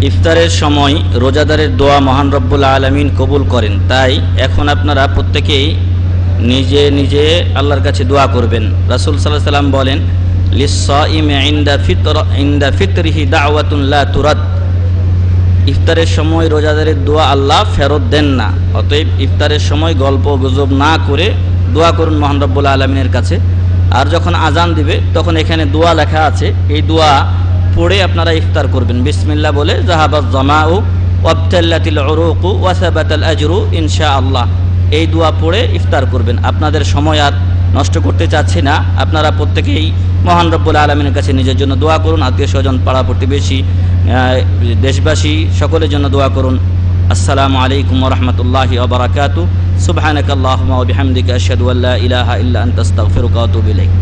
ইফতারের সময় রোজাদারের দোয়া মহান রব্বুল আলামিন কবুল করেন, তাই এখন আপনারা প্রত্যেকেই নিজে নিজে আল্লাহর কাছে দোয়া করবেন। রাসূল সাল্লাল্লাহু আলাইহি ওয়াসাল্লাম বলেন, লিস-সাইমি ইনদা ফিতরিহি দাওয়াতুন লা তুরাদ। ইফতারের সময় রোজাদারের দোয়া আল্লাহ ফেরত দেন না। অতএব ইফতারের সময় গল্প গুজব না করে দোয়া করুন মহান রব্বুল আলামিনের কাছে। আর যখন আজান দিবে তখন এখানে দোয়া লেখা আছে, এই দোয়া পড়ে আপনারা ইফতার করবেন। বিসমিল্লাহ বলে, যাহাবাজ জামাউ ওয়াবতাল্লাতিল উরুকু ওয়া সাবাতাল আজরু ইনশাআল্লাহ, এই দোয়া পড়ে ইফতার করবেন। আপনাদের সময় আর নষ্ট করতে চাচ্ছি না, আপনারা প্রত্যেকেই মহান রব্বুল আলামিনের কাছে নিজের জন্য দোয়া করুন, আত্মীয় স্বজন, পাড়া প্রতিবেশী, দেশবাসী সকলের জন্য দোয়া করুন। আসসালামু আলাইকুম ওয়া রাহমাতুল্লাহি ওয়া বারাকাতুহু। সুবহানাকাল্লাহুম্মা ওয়া বিহামদিকা আশহাদু আল্লা ইলাহা ইল্লা আনতা আস্তাগফিরুকা ওয়া আতুবু ইলাইক।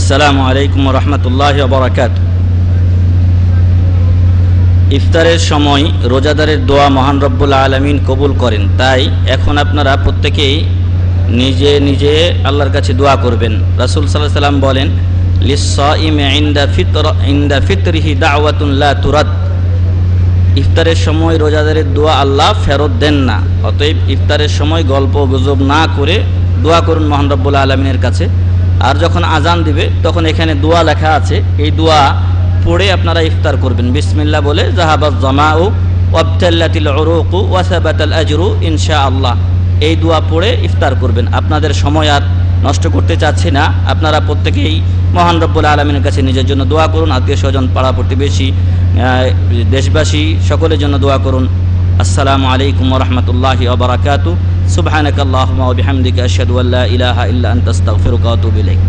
আসসালামু আলাইকুম ওয়া রাহমাতুল্লাহি ওয়া বারাকাতুহু। ইফতারের সময় রোজাদারের দোয়া মহান রব্বুল আলামিন কবুল করেন, তাই এখন আপনারা প্রত্যেকেই নিজে নিজে আল্লাহর কাছে দোয়া করবেন। রাসূল সাল্লাল্লাহু আলাইহি ওয়াসাল্লাম বলেন, লিস-সাইমি ইনদা ফিতরিহি দাওয়াতুন লা তুরাদ। ইফতারের সময় রোজাদারের দোয়া আল্লাহ ফেরত দেন না। অতএব ইফতারের সময় গল্প গুজব না করে দোয়া করুন মহান রব্বুল আলামিনের কাছে। আর যখন আজান দিবে তখন এখানে দোয়া লেখা আছে, এই দোয়া পড়ে আপনারা ইফতার করবেন। বিসমিল্লাহ বলে যাহাবাজ জামাউ ওয়াবতাল্লাতিল উরুকু ওয়া সাবাতাল আজরু ইনশাআল্লাহ, এই দোয়া পড়ে ইফতার করবেন। আপনাদের সময় আর নষ্ট করতে চাচ্ছি না, আপনারা প্রত্যেকেই মহান রব্বুল আলামিনের কাছে নিজের জন্য দোয়া করুন, আত্মীয় স্বজন, পাড়া প্রতিবেশী, দেশবাসী সকলের জন্য দোয়া করুন। আসসালামু আলাইকুম ওয়া রাহমাতুল্লাহি ওয়া বারাকাতুহু। সুবহানাকাল্লাহুম্মা ওয়া বিহামদিকা আশহাদু আল্লা ইলাহা ইল্লা আনতা আস্তাগফিরুকা ওয়া আতুবু ইলাইক।